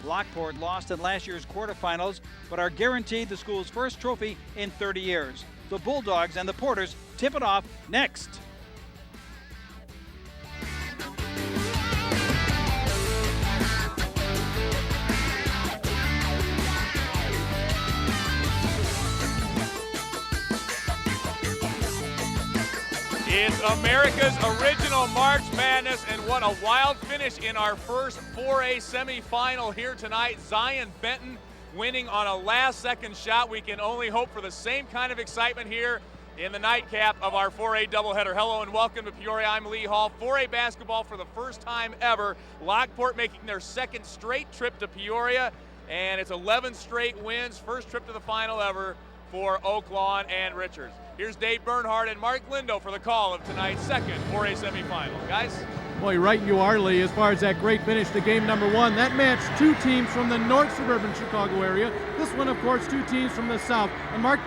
Lockport lost in last year's quarterfinals, but are guaranteed the school's first trophy in 30 years. The Bulldogs and the Porters tip it off next. It's America's original March Madness, and what a wild finish in our first 4A semifinal here tonight. Zion Benton winning on a last-second shot. We can only hope for the same kind of excitement here in the nightcap of our 4A doubleheader. Hello and welcome to Peoria. I'm Lee Hall. 4A basketball for the first time ever. Lockport making their second straight trip to Peoria, and it's 11 straight wins. First trip to the final ever for Oak Lawn and Richards. Here's Dave Bernhardt and Mark Lindo for the call of tonight's second 4A semifinal. Guys? Boy, right you are, Lee, as far as that great finish to game number one. That matched two teams from the north suburban Chicago area. This one, of course, two teams from the south. And Mark,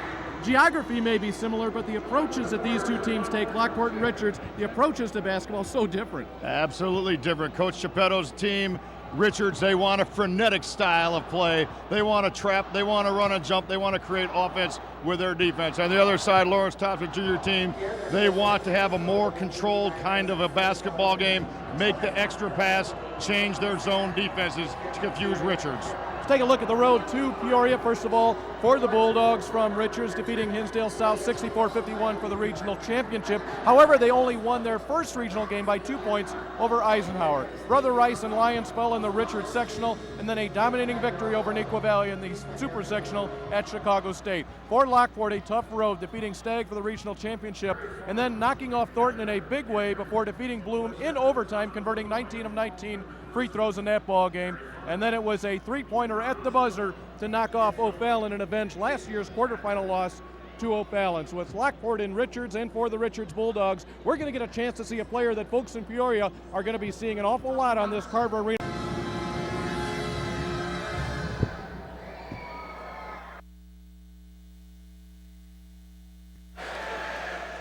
geography may be similar, but the approaches that these two teams take, Lockport and Richards, the approaches to basketball, so different. Absolutely different. Coach Geppetto's team, Richards, they want a frenetic style of play. They want to trap, they want to run and jump, they want to create offense with their defense. On the other side, Lawrence Thompson Jr. team, they want to have a more controlled kind of a basketball game, make the extra pass, change their zone defenses to confuse Richards. Let's take a look at the road to Peoria. First of all, for the Bulldogs from Richards, defeating Hinsdale South 64-51 for the regional championship. However, they only won their first regional game by 2 points over Eisenhower. Brother Rice and Lions fell in the Richards sectional, and then a dominating victory over Neuqua Valley in the super sectional at Chicago State. For Lockport, a tough road, defeating Stagg for the regional championship, and then knocking off Thornton in a big way before defeating Bloom in overtime, converting 19 of 19 free throws in that ball game. And then it was a three-pointer at the buzzer to knock off O'Fallon and avenge last year's quarterfinal loss to O'Fallon. So it's Lockport and Richards, and for the Richards Bulldogs, we're going to get a chance to see a player that folks in Peoria are going to be seeing an awful lot on this Carver Arena.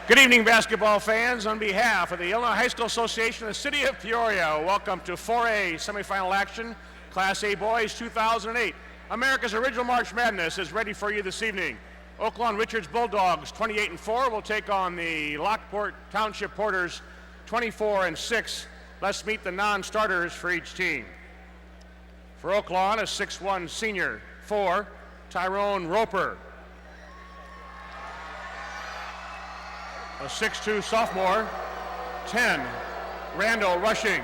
Good evening, basketball fans. On behalf of the Illinois High School Association and the City of Peoria, welcome to 4A semifinal action, Class A Boys 2008. America's original March Madness is ready for you this evening. Oak Lawn Richards Bulldogs 28-4 will take on the Lockport Township Porters 24-6. Let's meet the non-starters for each team. For Oak Lawn, a 6'1 senior, 4, Tyrone Roper. A 6'2 sophomore, 10, Randall Rushing.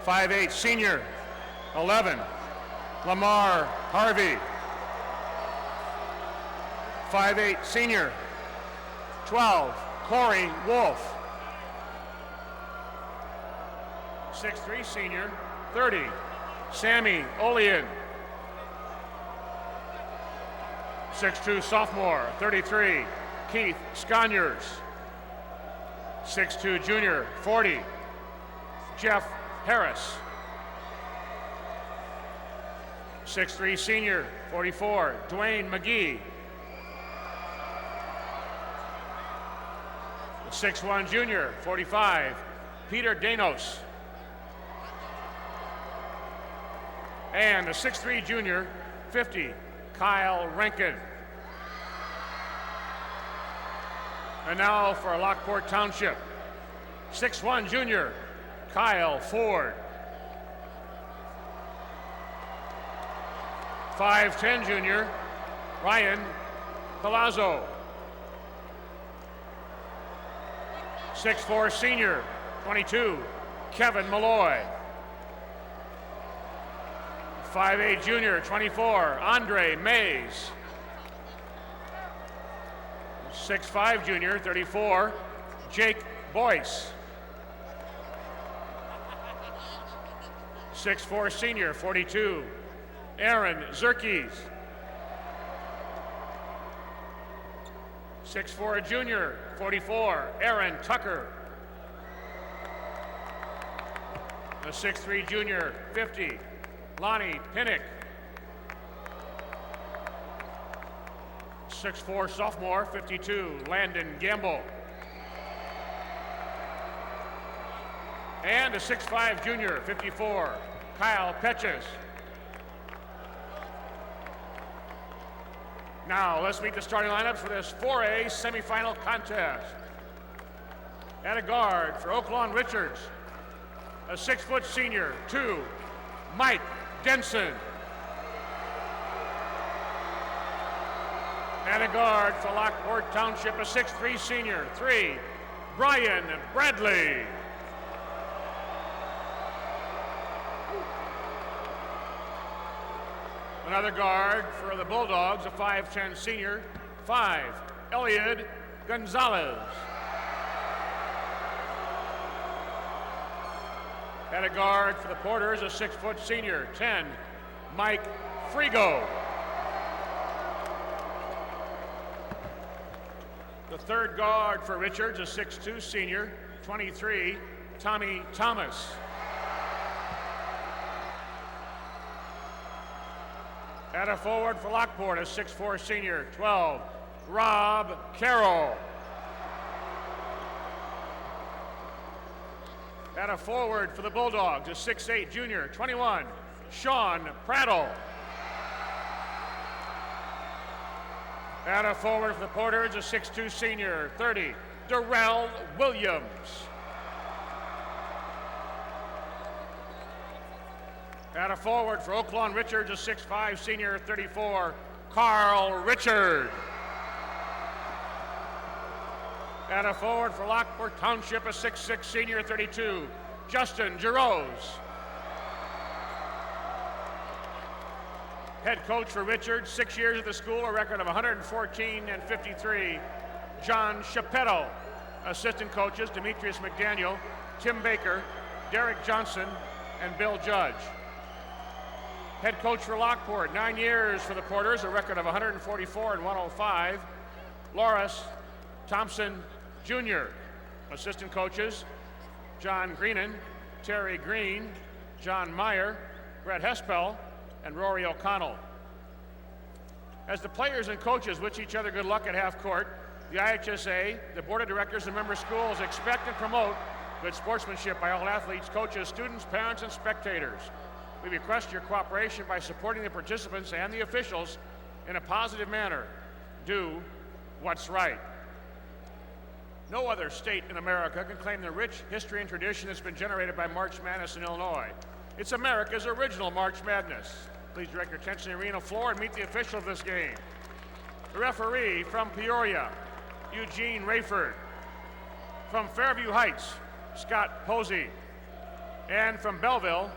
5'8 senior, 11, Lamar Harvey. 5'8 senior, 12, Corey Wolf. 6'3 senior, 30, Sammy Olean. 6'2 sophomore, 33, Keith Sconyers. 6'2 junior, 40, Jeff Harris. 6'3 senior, 44, Dwayne McGee. The 6'1 junior, 45, Peter Danos. And the 6'3 junior, 50, Kyle Rankin. And now for Lockport Township, 6'1 junior, Kyle Ford. 5'10 junior, Ryan Palazzo. 6'4 senior, 22, Kevin Malloy. 5'8 junior, 24, Andre Mays. 6'5 junior, 34, Jake Boyce. 6'4 senior, 42, Aaron Zerkes. 6'4 junior, 44, Aaron Tucker. The 6'3 junior, 50, Lonnie Pinnick. 6'4 sophomore, 52, Landon Gamble. And a 6'5 junior, 54, Kyle Petches. Now let's meet the starting lineups for this 4A semifinal contest. At a guard for Oaklawn Richards, a 6-foot senior, 2, Mike Denson. At a guard for Lockport Township, a 6'3 senior, 3, Brian Bradley. Another guard for the Bulldogs, a 5'10 senior, 5, Elliot Gonzalez. At a guard for the Porters, a 6-foot senior, 10, Mike Frigo. The third guard for Richards, a 6'2 senior, 23, Tommy Thomas. At a forward for Lockport, a 6'4 senior, 12, Rob Carroll. At a forward for the Bulldogs, a 6'8 junior, 21, Sean Prattle. At a forward for the Porters, a 6'2 senior, 30, Darrell Williams. At a forward for Oaklawn Richards, a 6'5 senior, 34, Carl Richard. At a forward for Lockport Township, a 6'6 senior, 32, Justin Giroux. Head coach for Richards, 6 years at the school, a record of 114-53, John Chappetto. Assistant coaches, Demetrius McDaniel, Tim Baker, Derek Johnson, and Bill Judge. Head coach for Lockport, 9 years for the Porters, a record of 144-105, Loris Thompson Jr. Assistant coaches, John Greenan, Terry Green, John Meyer, Brett Hespel, and Rory O'Connell. As the players and coaches wish each other good luck at half court, the IHSA, the board of directors and member schools expect and promote good sportsmanship by all athletes, coaches, students, parents, and spectators. We request your cooperation by supporting the participants and the officials in a positive manner. Do what's right. No other state in America can claim the rich history and tradition that's been generated by March Madness in Illinois. It's America's original March Madness. Please direct your attention to the arena floor and meet the official of this game. The referee from Peoria, Eugene Rayford. From Fairview Heights, Scott Posey. And from Belleville,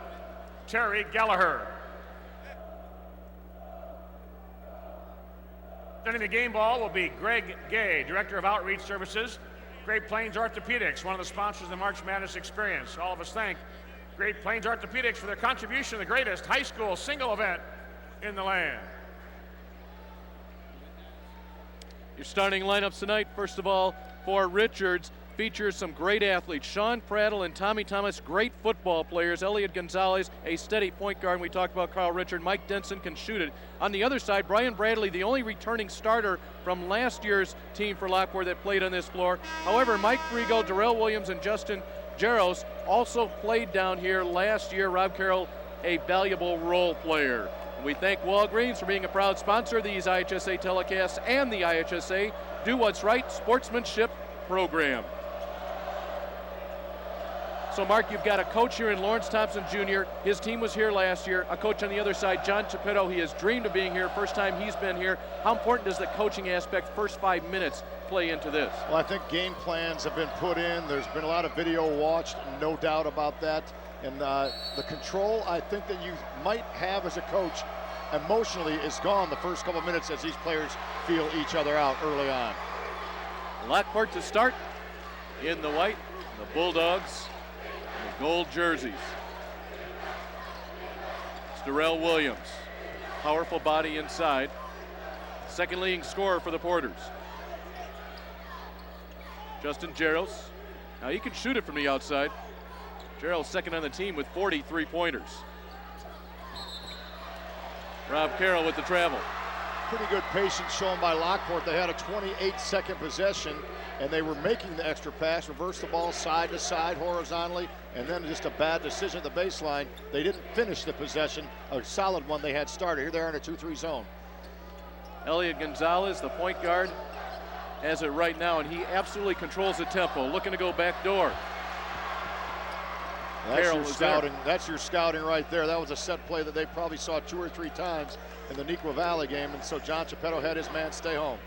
Terry Gallagher. Sending the game ball will be Greg Gay, Director of Outreach Services, Great Plains Orthopedics, one of the sponsors of the March Madness experience. All of us thank Great Plains Orthopedics for their contribution to the greatest high school single event in the land. Your starting lineups tonight, first of all, for Richards, features some great athletes. Sean Prattle and Tommy Thomas, great football players. Elliot Gonzalez, a steady point guard. And we talked about Carl Richard. Mike Denson can shoot it. On the other side, Brian Bradley, the only returning starter from last year's team for Lockport that played on this floor. However, Mike Frigo, Darrell Williams, and Justin Giroux also played down here last year. Rob Carroll, a valuable role player. We thank Walgreens for being a proud sponsor of these IHSA telecasts and the IHSA Do What's Right sportsmanship program. So, Mark, you've got a coach here in Lawrence Thompson Jr. His team was here last year. A coach on the other side, John Chappetto. He has dreamed of being here. First time he's been here. How important does the coaching aspect, first 5 minutes, play into this? Well, I think game plans have been put in. There's been a lot of video watched, no doubt about that. And the control I think that you might have as a coach emotionally is gone the first couple minutes as these players feel each other out early on. Lockport to start in the white, the Bulldogs. Gold jerseys. It's Darrell Williams. Powerful body inside. Second leading scorer for the Porters. Justin Giroux. Now he can shoot it from the outside. Giroux second on the team with 43 pointers. Rob Carroll with the travel. pretty good patience shown by Lockport. They had a 28-second possession, and they were making the extra pass, reverse the ball side to side horizontally, and then just a bad decision at the baseline. They didn't finish the possession, a solid one they had started. Here they are in a 2-3 zone. Elliot Gonzalez, the point guard, has it right now, and he absolutely controls the tempo, looking to go back door. That's your scouting. That's your scouting right there. That was a set play that they probably saw 2 or 3 times in the Neuqua Valley game, and so John Geppetto had his man stay home.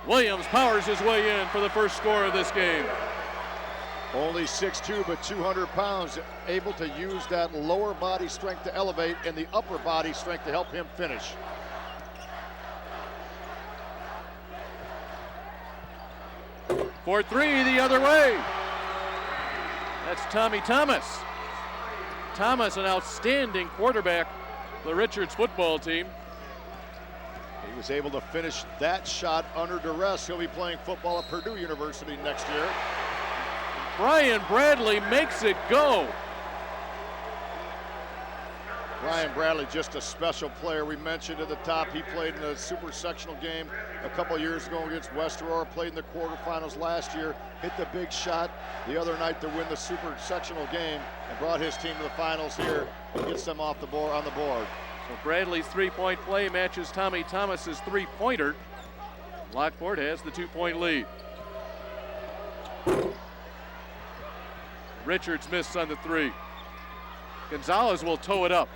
Williams powers his way in for the first score of this game. Only 6'2", but 200 pounds, able to use that lower body strength to elevate and the upper body strength to help him finish. For 3 the other way. That's Tommy Thomas. Thomas, an outstanding quarterback for the Richards football team. He was able to finish that shot under duress. He'll be playing football at Purdue University next year. Brian Bradley makes it go. Brian Bradley, just a special player. We mentioned at the top, he played in a super sectional game a couple years ago against West Aurora, played in the quarterfinals last year, hit the big shot the other night to win the super sectional game, and brought his team to the finals here and gets them off the board on the board. So Bradley's three-point play matches Tommy Thomas's three-pointer. Lockport has the 2-point lead. Richards missed on the 3. Gonzalez will toe it up.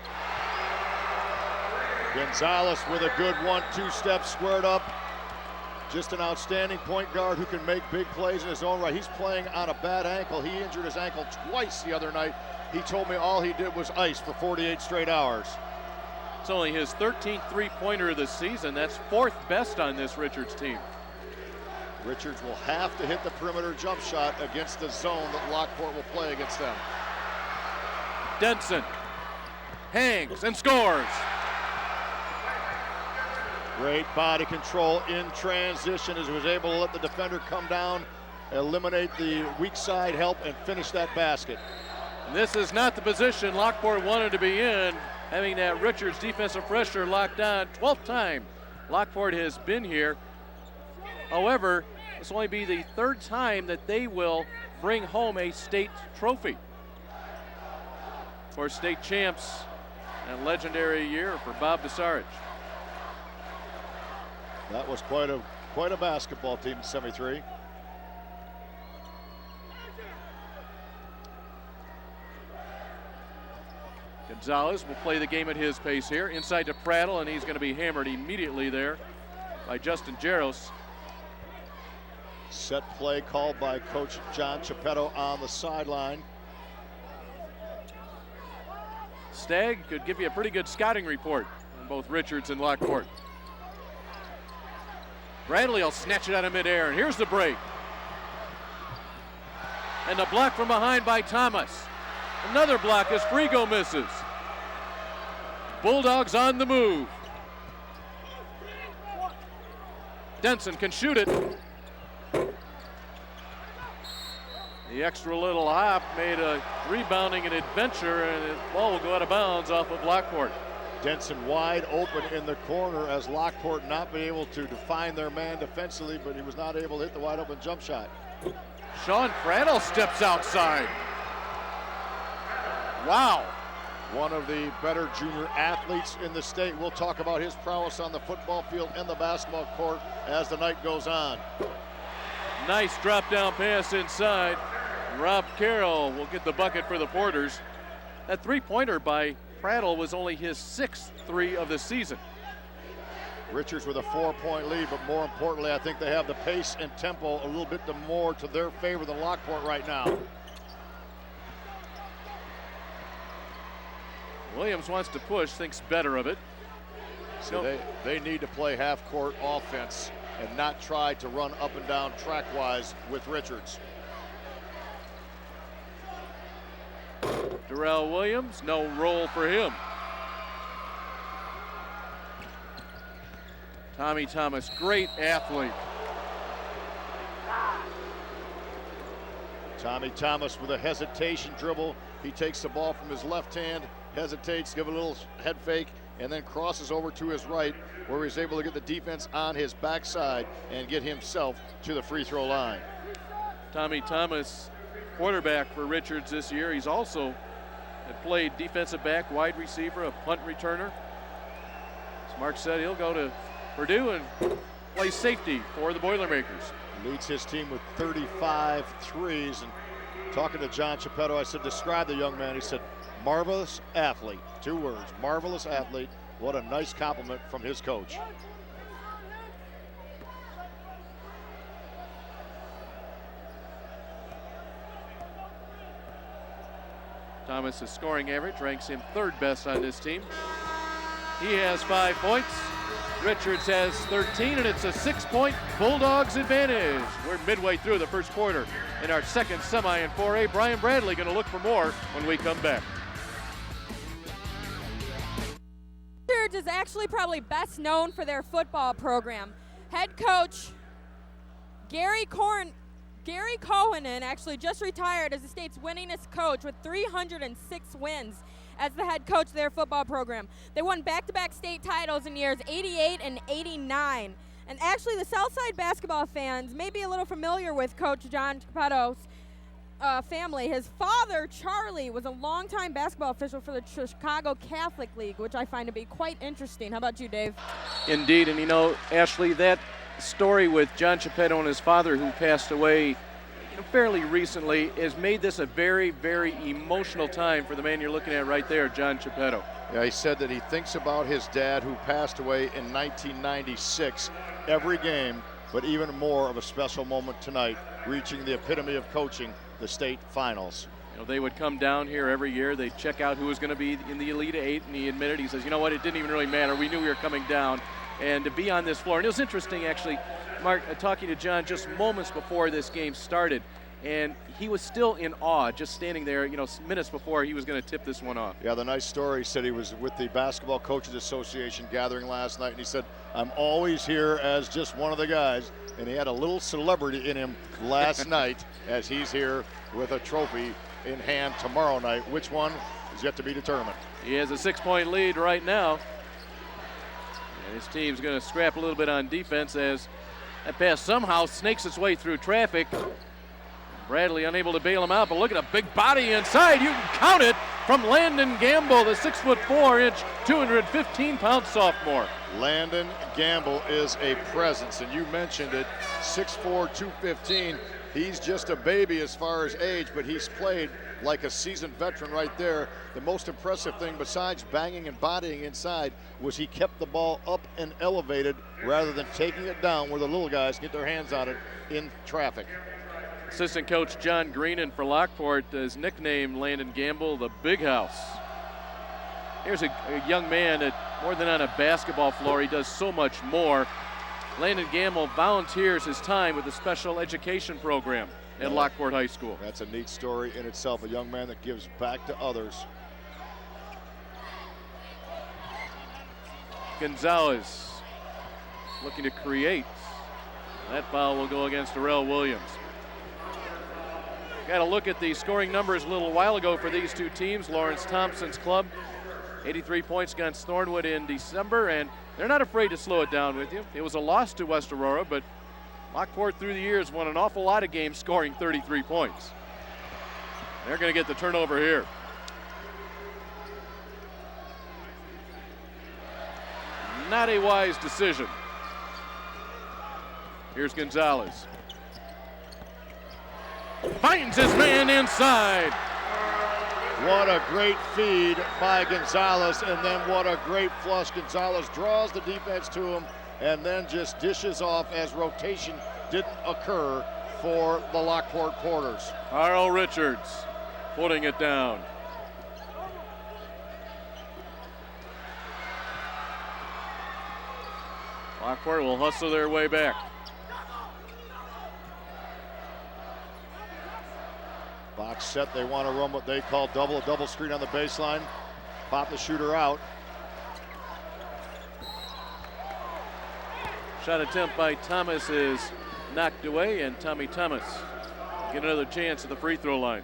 Gonzalez with a good 1-2 step squared up. Just an outstanding point guard who can make big plays in his own right. He's playing on a bad ankle. He injured his ankle twice the other night. He told me all he did was ice for 48 straight hours. It's only his 13th three-pointer of the season. That's 4th best on this Richards team. Richards will have to hit the perimeter jump shot against the zone that Lockport will play against them. Denson hangs and scores. Great body control in transition as he was able to let the defender come down, eliminate the weak side help, and finish that basket. And this is not the position Lockport wanted to be in, having that Richards defensive pressure locked on. 12th time Lockport has been here. However, this will only be the 3rd time that they will bring home a state trophy. For state champs and legendary year for Bob Desarge. That was quite a basketball team in '73. Gonzalez will play the game at his pace here. Inside to Prattle, and he's going to be hammered immediately there by Justin Jaros. Set play called by Coach John Geppetto on the sideline. Stagg could give you a pretty good scouting report on both Richards and Lockport. Bradley will snatch it out of midair, and here's the break. And a block from behind by Thomas. Another block as Frigo misses. Bulldogs on the move. Denson can shoot it. The extra little hop made a rebounding an adventure, and the ball will go out of bounds off of Lockport. Denson wide open in the corner as Lockport not be able to define their man defensively, but he was not able to hit the wide open jump shot. Sean Prattle steps outside. Wow. One of the better junior athletes in the state. We'll talk about his prowess on the football field and the basketball court as the night goes on. Nice drop down pass inside. Rob Carroll will get the bucket for the Porters. That three-pointer by Prattle was only his 6th 3 of the season. Richards with a 4-point lead, but more importantly, I think they have the pace and tempo a little bit more to their favor than Lockport right now. Williams wants to push, thinks better of it. So they need to play half-court offense and not try to run up and down track-wise with Richards. Darrell Williams, no role for him. Tommy Thomas, great athlete. Tommy Thomas with a hesitation dribble. He takes the ball from his left hand, hesitates, give a little head fake, and then crosses over to his right, where he's able to get the defense on his backside and get himself to the free throw line. Tommy Thomas, quarterback for Richards this year. He's also played defensive back, wide receiver, a punt returner. As Mark said, he'll go to Purdue and play safety for the Boilermakers. Leads his team with 35 threes. And talking to John Geppetto, I said, describe the young man. He said, marvelous athlete. 2 words, marvelous athlete. What a nice compliment from his coach. Thomas' scoring average ranks him 3rd best on this team. He has 5 points. Richards has 13, and it's a 6-point Bulldogs advantage. We're midway through the first quarter in our second semi in 4A. Brian Bradley going to look for more when we come back. Richards is actually probably best known for their football program. Head coach Gary Cohanen actually just retired as the state's winningest coach with 306 wins as the head coach of their football program. They won back-to-back state titles in years 88 and 89. And actually the Southside basketball fans may be a little familiar with Coach John Geppetto's family. His father, Charlie, was a longtime basketball official for the Chicago Catholic League, which I find to be quite interesting. How about you, Dave? Indeed, and you know, Ashley, that story with John Geppetto and his father, who passed away fairly recently, has made this a very, very emotional time for the man you're looking at right there, John Geppetto. Yeah, he said that he thinks about his dad, who passed away in 1996, every game, but even more of a special moment tonight, reaching the epitome of coaching, the state finals. You know, they would come down here every year. They'd check out who was going to be in the Elite Eight, and he admitted, he says, you know what, it didn't even really matter. We knew we were coming down. And to be on this floor, and it was interesting, actually, Mark, talking to John just moments before this game started, and he was still in awe, just standing there, you know, minutes before he was going to tip this one off. Yeah, the nice story, he said he was with the Basketball Coaches Association gathering last night, and he said, I'm always here as just one of the guys, and he had a little celebrity in him last night as he's here with a trophy in hand tomorrow night. Which one is yet to be determined. He has a 6-point lead right now. And his team's going to scrap a little bit on defense as that pass somehow snakes its way through traffic. Bradley unable to bail him out, but look at a big body inside. You can count it from Landon Gamble, the 6'4", 215-pound sophomore. Landon Gamble is a presence, and you mentioned it, 6'4", 215. He's just a baby as far as age, but he's played like a seasoned veteran right there. The most impressive thing, besides banging and bodying inside, was he kept the ball up and elevated rather than taking it down where the little guys get their hands on it in traffic. Assistant coach John Greenan for Lockport has nicknamed Landon Gamble the Big House. Here's a young man that, more than on a basketball floor, he does so much more. Landon Gamble volunteers his time with the special education program at Lockport High School. That's a neat story in itself, a young man that gives back to others. Gonzalez looking to create. That foul will go against Darrell Williams. Got to look at the scoring numbers a little while ago for these two teams. Lawrence Thompson's club, 83 points against Thornwood in December, and they're not afraid to slow it down with you. It was a loss to West Aurora, but Lockport through the years won an awful lot of games scoring 33 points. They're going to get the turnover here. Not a wise decision. Here's Gonzalez. Finds his man inside. What a great feed by Gonzalez, and then what a great flush. Gonzalez draws the defense to him and then just dishes off as rotation didn't occur for the Lockport Porters. Carl Richards putting it down. Lockport will hustle their way back. Box set, they want to run what they call a double screen on the baseline. Pop the shooter out. Shot attempt by Thomas is knocked away, and Tommy Thomas get another chance at the free throw line.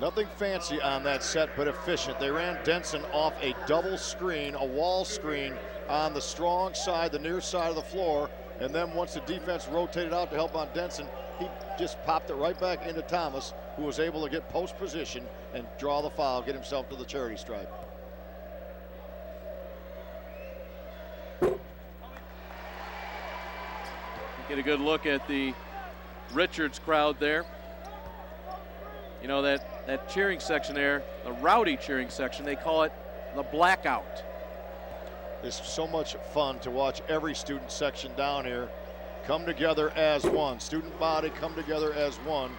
Nothing fancy on that set, but efficient. They ran Denson off a double screen, a wall screen on the strong side, the near side of the floor. And then once the defense rotated out to help on Denson, he just popped it right back into Thomas, who was able to get post position and draw the foul, get himself to the charity stripe. Get a good look at the Richards crowd there. You know, that cheering section there, the rowdy cheering section, they call it the blackout. It's so much fun to watch every student section down here come together as one. Student body come together as one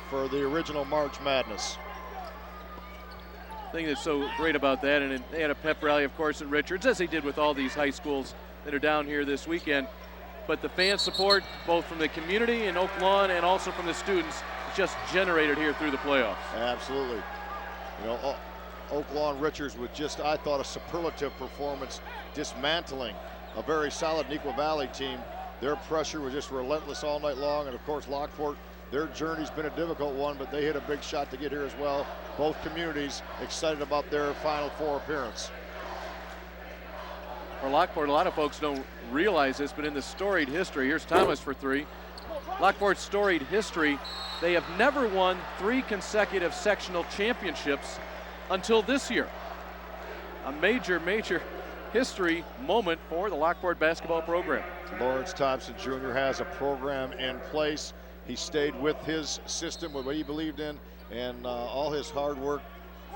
for the original March Madness. The thing that's so great about that, and they had a pep rally, of course, at Richards, as they did with all these high schools that are down here this weekend. But the fan support, both from the community in Oak Lawn and also from the students, just generated here through the playoffs. Absolutely. You know, Oak Lawn Richards with just, I thought, a superlative performance, dismantling a very solid Neuqua Valley team. Their pressure was just relentless all night long, and of course Lockport, their journey's been a difficult one, but they hit a big shot to get here as well. Both communities excited about their Final Four appearance. For Lockport, a lot of folks don't realize this, but in the storied history, here's Thomas for three. Lockport's storied history, they have never won 3 consecutive sectional championships until this year. A major, major history moment for the Lockport basketball program. Lawrence Thompson Jr. has a program in place. He stayed with his system, with what he believed in, and all his hard work,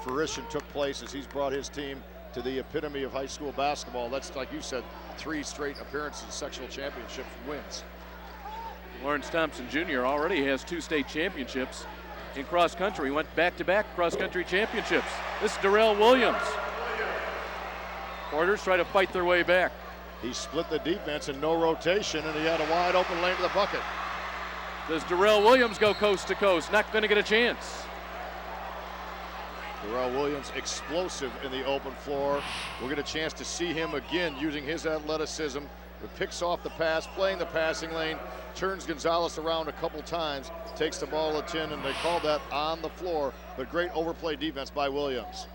fruition took place as he's brought his team to the epitome of high school basketball. That's, like you said, 3 straight appearances in sectional championships wins. Lawrence Thompson Jr. already has 2 state championships in cross country. He went back-to-back cross country championships. This is Darrell Williams. Porters try to fight their way back. He split the defense in no rotation, and he had a wide open lane to the bucket. Does Darrell Williams go coast to coast? Not going to get a chance. Darrell Williams explosive in the open floor. We'll get a chance to see him again using his athleticism. But picks off the pass, playing the passing lane, turns Gonzalez around a couple times, takes the ball to 10, and they call that on the floor. But great overplay defense by Williams.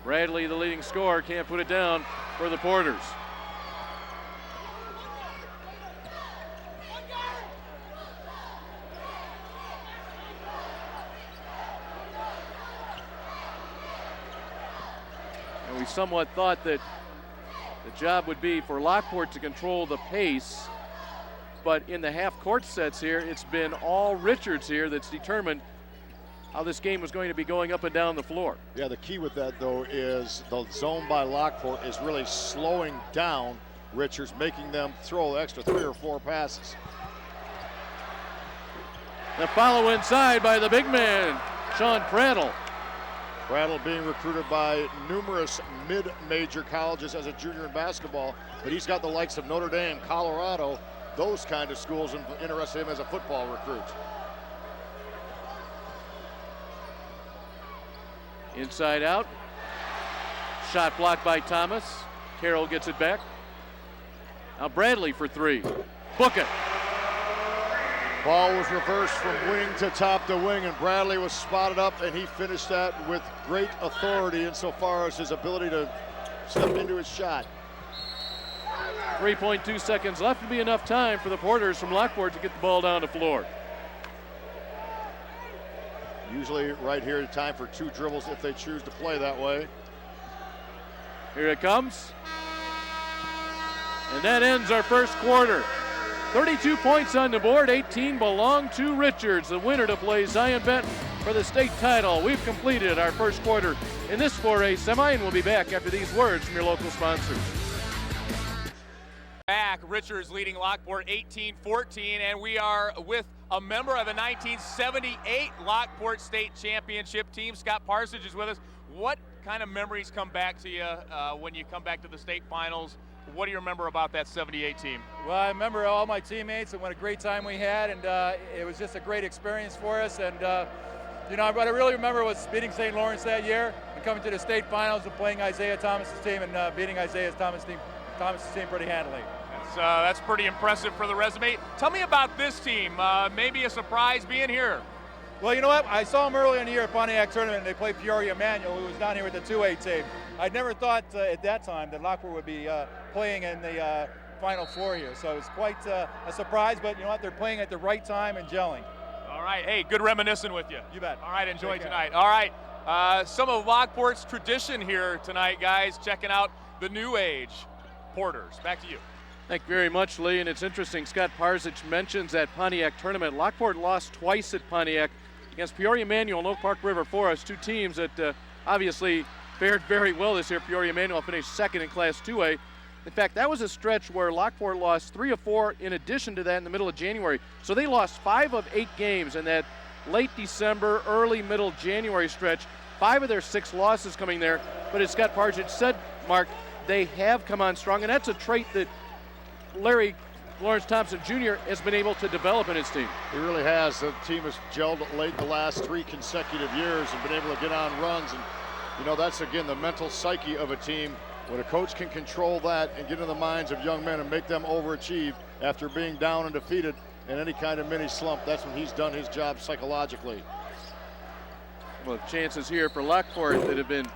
Bradley, the leading scorer, can't put it down for the Porters. And we somewhat thought that the job would be for Lockport to control the pace, but in the half-court sets here, it's been all Richards here that's determined how this game was going to be going up and down the floor. Yeah, the key with that, though, is the zone by Lockport is really slowing down Richards, making them throw the extra 3 or 4 passes. The follow inside by the big man, Sean Prattle. Prattle being recruited by numerous mid-major colleges as a junior in basketball, but he's got the likes of Notre Dame, Colorado, those kind of schools interested him as a football recruit. Inside out. Shot blocked by Thomas. Carroll gets it back. Now Bradley for 3. Book it. Ball was reversed from wing to top to wing, and Bradley was spotted up, and he finished that with great authority insofar as his ability to step into his shot. 3.2 seconds left to be enough time for the Porters from Lockport to get the ball down the floor. Usually right here, time for 2 dribbles if they choose to play that way. Here it comes. And that ends our first quarter. 32 points on the board, 18 belong to Richards, the winner to play Zion Benton for the state title. We've completed our first quarter in this 4A semi, and we'll be back after these words from your local sponsors. Back, Richards leading Lockport 18-14, and we are with a member of the 1978 Lockport State Championship team. Scott Parsons is with us. What kind of memories come back to you when you come back to the state finals? What do you remember about that 78 team? Well, I remember all my teammates and what a great time we had, and it was just a great experience for us. And what I really remember was beating St. Lawrence that year and coming to the state finals and playing Isaiah Thomas's team and beating Isaiah Thomas's team pretty handily. That's pretty impressive for the resume. Tell me about this team. Maybe a surprise being here. Well, you know what? I saw them earlier in the year at Pontiac Tournament, and they played Peoria Emanuel, who was down here with the 2A team. I'd never thought at that time that Lockport would be playing in the Final Four here. So it's quite a surprise, but you know what? They're playing at the right time and gelling. All right. Hey, good reminiscing with you. You bet. All right, enjoy tonight. All right. Some of Lockport's tradition here tonight, guys, checking out the new age Porters. Back to you. Thank you very much, Lee. And it's interesting, Scott Parzich mentions that Pontiac tournament. Lockport lost twice at Pontiac against Peoria Emanuel and Oak Park River Forest, two teams that obviously fared very well this year. Peoria Emanuel finished second in Class 2A. In fact, that was a stretch where Lockport lost 3 of 4 in addition to that in the middle of January. So they lost 5 of 8 games in that late December, early middle January stretch. 5 of their 6 losses coming there. But as Scott Parzich said, Mark, they have come on strong, and that's a trait that Lawrence Thompson Jr. has been able to develop in his team. He really has. The team has gelled late the last 3 consecutive years and been able to get on runs. And, you know, that's, again, the mental psyche of a team. When a coach can control that and get in the minds of young men and make them overachieve after being down and defeated in any kind of mini slump, that's when he's done his job psychologically. Well, chances here for Lockport that have been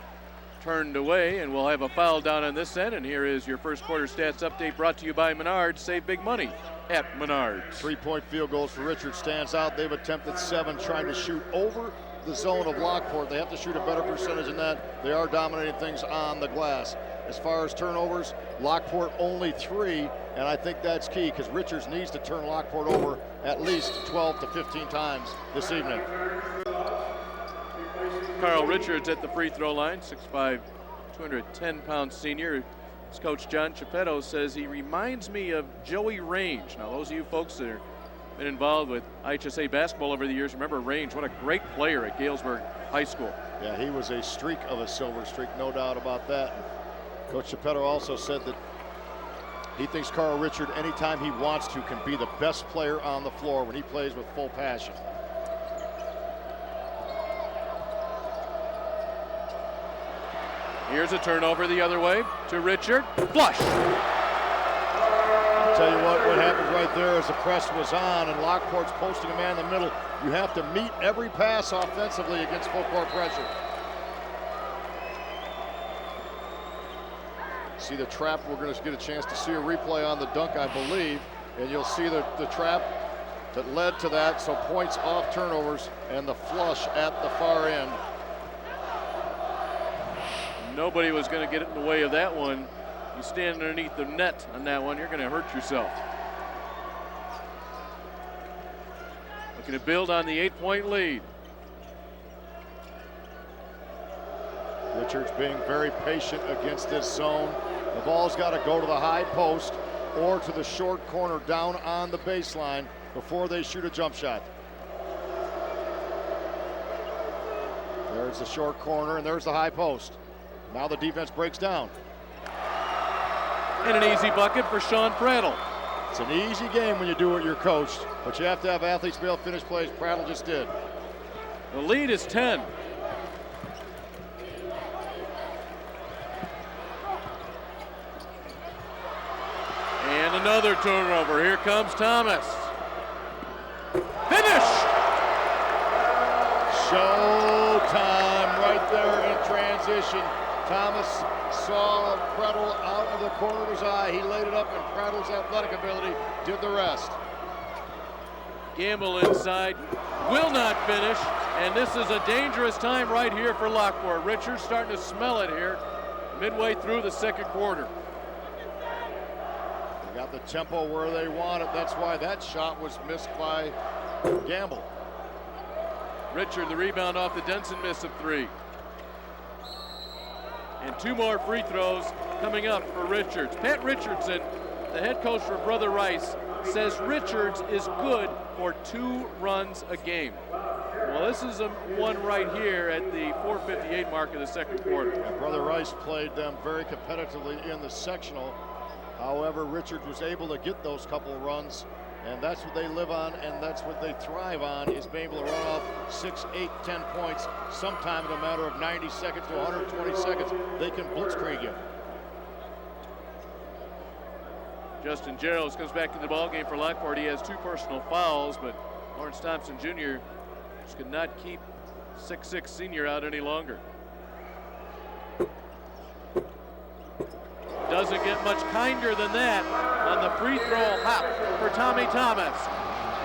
turned away, and we'll have a foul down on this end. And here is your first quarter stats update brought to you by Menards. Save big money at Menards. 3-point field goals for Richard stands out. They've attempted 7, trying to shoot over the zone of Lockport. They have to shoot a better percentage than that. They are dominating things on the glass. As far as turnovers, Lockport only 3, and I think that's key because Richards needs to turn Lockport over at least 12 to 15 times this evening. Carl Richards at the free throw line, 6'5", 210-pound senior. His coach John Chiappetto says he reminds me of Joey Range. Now, those of you folks that have been involved with IHSA basketball over the years, remember Range, what a great player at Galesburg High School. Yeah, he was a streak of a silver streak, no doubt about that. Coach Chiappetto also said that he thinks Carl Richard, anytime he wants to, can be the best player on the floor when he plays with full passion. Here's a turnover the other way to Richard. Flush. I'll tell you what happens right there is the press was on and Lockport's posting a man in the middle. You have to meet every pass offensively against full court pressure. See the trap. We're going to get a chance to see a replay on the dunk, I believe, and you'll see the trap that led to that. So points off turnovers and the flush at the far end. Nobody was going to get in the way of that one. You stand underneath the net on that one, you're going to hurt yourself. Looking to build on the 8-point lead. Richards being very patient against this zone. The ball's got to go to the high post or to the short corner down on the baseline before they shoot a jump shot. There's the short corner and there's the high post. Now the defense breaks down. And an easy bucket for Sean Prattle. It's an easy game when you do what you're coached, but you have to have athletes be able to finish plays. Prattle just did. The lead is 10. And another turnover. Here comes Thomas. Finish! Showtime right there in transition. Thomas saw Prattle out of the corner of his eye. He laid it up, and Prattle's athletic ability did the rest. Gamble inside, will not finish, and this is a dangerous time right here for Lockport. Richards starting to smell it here midway through the second quarter. They got the tempo where they want it. That's why that shot was missed by Gamble. Richard, the rebound off the Denson miss of 3. And 2 more free throws coming up for Richards. Pat Richardson, the head coach for Brother Rice, says Richards is good for 2 runs a game. Well, this is one right here at the 4:58 mark of the second quarter. Yeah, Brother Rice played them very competitively in the sectional. However, Richards was able to get those couple runs, and that's what they live on, and that's what they thrive on, is being able to run off 6, 8, 10 points, sometime in a matter of 90 seconds to 120 seconds. They can blitzkrieg you. Justin Gerald comes back to the ball game for Lockport. He has 2 personal fouls, but Lawrence Thompson Jr. just could not keep 6'6" senior out any longer. Doesn't get much kinder than that on the free throw hop for Tommy Thomas.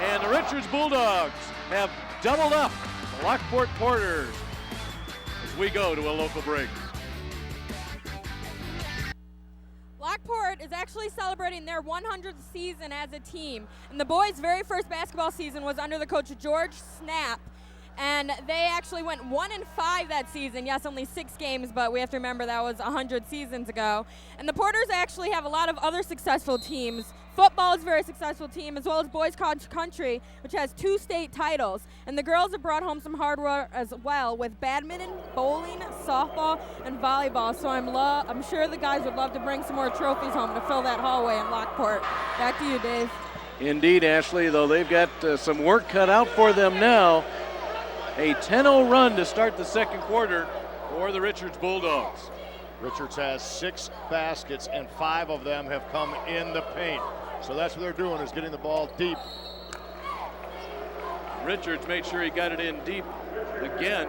And the Richards Bulldogs have doubled up the Lockport Porters as we go to a local break. Lockport is actually celebrating their 100th season as a team. And the boys' very first basketball season was under the coach George Snap. And they actually went 1-5 that season. Yes, only 6 games, but we have to remember that was 100 seasons ago. And the Porters actually have a lot of other successful teams. Football is a very successful team, as well as boys cross country, which has 2 state titles. And the girls have brought home some hardware as well with badminton, bowling, softball, and volleyball. So I'm sure the guys would love to bring some more trophies home to fill that hallway in Lockport. Back to you, Dave. Indeed, Ashley, though they've got some work cut out for them now. A 10-0 run to start the second quarter for the Richards Bulldogs. Richards has 6 baskets, and 5 of them have come in the paint. So that's what they're doing, is getting the ball deep. Richards made sure he got it in deep again.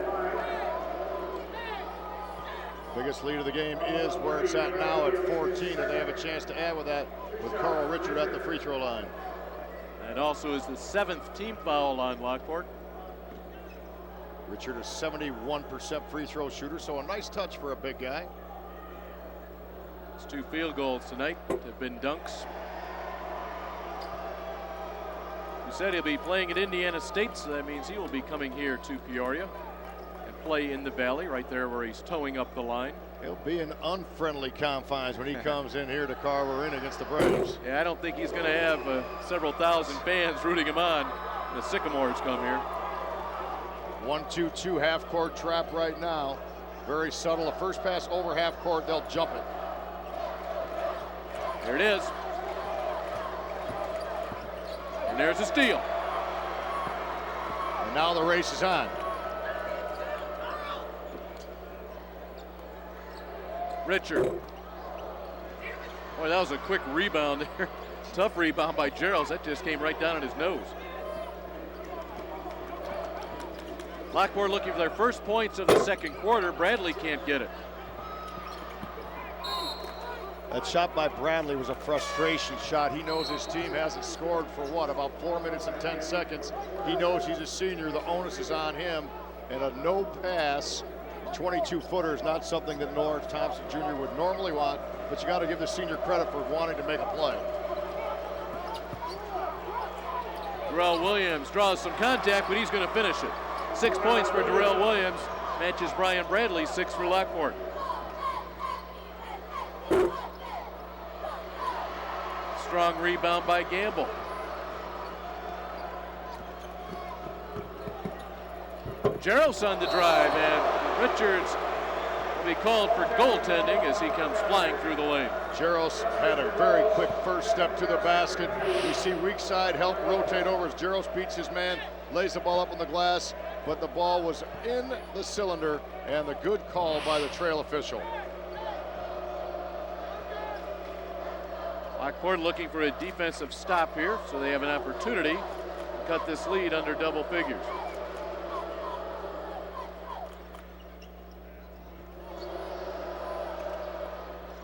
Biggest lead of the game is where it's at now at 14, and they have a chance to add with that with Carl Richard at the free throw line. That also is the 7th team foul on Lockport. Richard is 71% free throw shooter, so a nice touch for a big guy. His 2 field goals tonight have been dunks. He said he'll be playing at Indiana State, so that means he will be coming here to Peoria and play in the Valley, right there where he's towing up the line. He'll be in unfriendly confines when he comes in here to Carver Arena against the Braves. Yeah, I don't think he's going to have several thousand fans rooting him on when the Sycamores come here. 1-2-2 half-court trap right now. Very subtle. A first pass over half-court, they'll jump it. There it is. And there's a steal. And now the race is on. Richard. Boy, that was a quick rebound there. Tough rebound by Gerald. That just came right down on his nose. Lockport looking for their first points of the second quarter. Bradley can't get it. That shot by Bradley was a frustration shot. He knows his team hasn't scored for what, about 4 minutes and 10 seconds. He knows he's a senior. The onus is on him. And a no pass 22-footer is not something that Lawrence Thompson Jr. would normally want, but you got to give the senior credit for wanting to make a play. Darrell Williams draws some contact, but he's going to finish it. 6 points for Darrell Williams, matches Brian Bradley, 6 for Lockport. Strong rebound by Gamble. Gerald's on the drive, and Richards will be called for goaltending as he comes flying through the lane. Gerald's had a very quick first step to the basket. We see weak side help rotate over as Gerald beats his man, lays the ball up on the glass, but the ball was in the cylinder, and the good call by the trail official. Lockport looking for a defensive stop here, so they have an opportunity to cut this lead under double figures.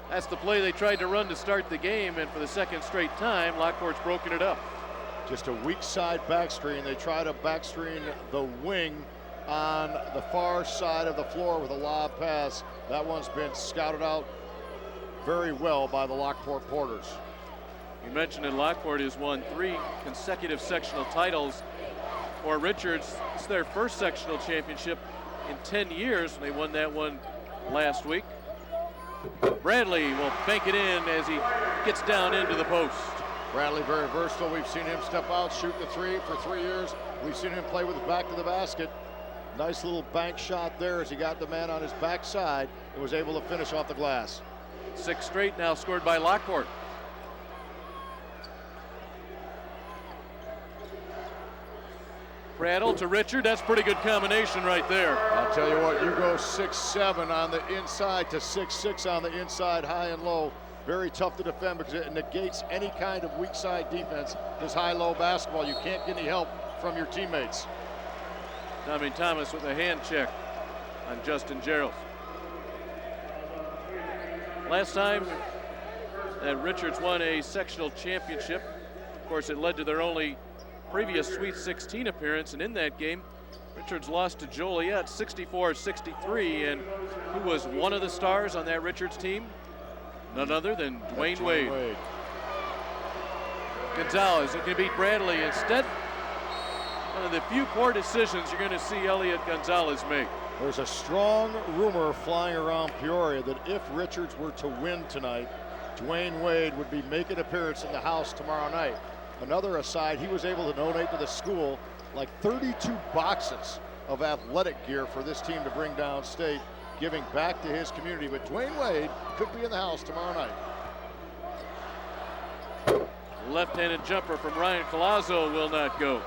That's the play they tried to run to start the game, and for the second straight time, Lockport's broken it up. Just a weak side backscreen. They try to backscreen the wing on the far side of the floor with a lob pass. That one's been scouted out very well by the Lockport Porters. You mentioned that Lockport has won 3 consecutive sectional titles. For Richards, it's their first sectional championship in 10 years, and they won that one last week. Bradley will bank it in as he gets down into the post. Bradley very versatile. We've seen him step out, shoot the 3 for 3 years. We've seen him play with his back to the basket. Nice little bank shot there as he got the man on his backside and was able to finish off the glass. 6 straight now scored by Lockport. Prattle to Richard. That's a pretty good combination right there. I'll tell you what, you go 6'7" on the inside to 6'6" on the inside, high and low. very tough to defend because it negates any kind of weak side defense. This high-low basketball, you can't get any help from your teammates. Tommy Thomas with a hand check on Justin Gerald. Last time that Richards won a sectional championship, of course, it led to their only previous Sweet 16 appearance, and in that game, Richards lost to Joliet 64-63, and who was one of the stars on that Richards team? None other than Dwayne Wade. Gonzalez looking to beat Bradley. Instead, one of the few poor decisions you're going to see Elliot Gonzalez make. There's a strong rumor flying around Peoria that if Richards were to win tonight, Dwayne Wade would be making an appearance in the house tomorrow night. Another aside, he was able to donate to the school like 32 boxes of athletic gear for this team to bring downstate, giving back to his community. But Dwayne Wade could be in the house tomorrow night. Left-handed jumper from Ryan Colazzo will not go.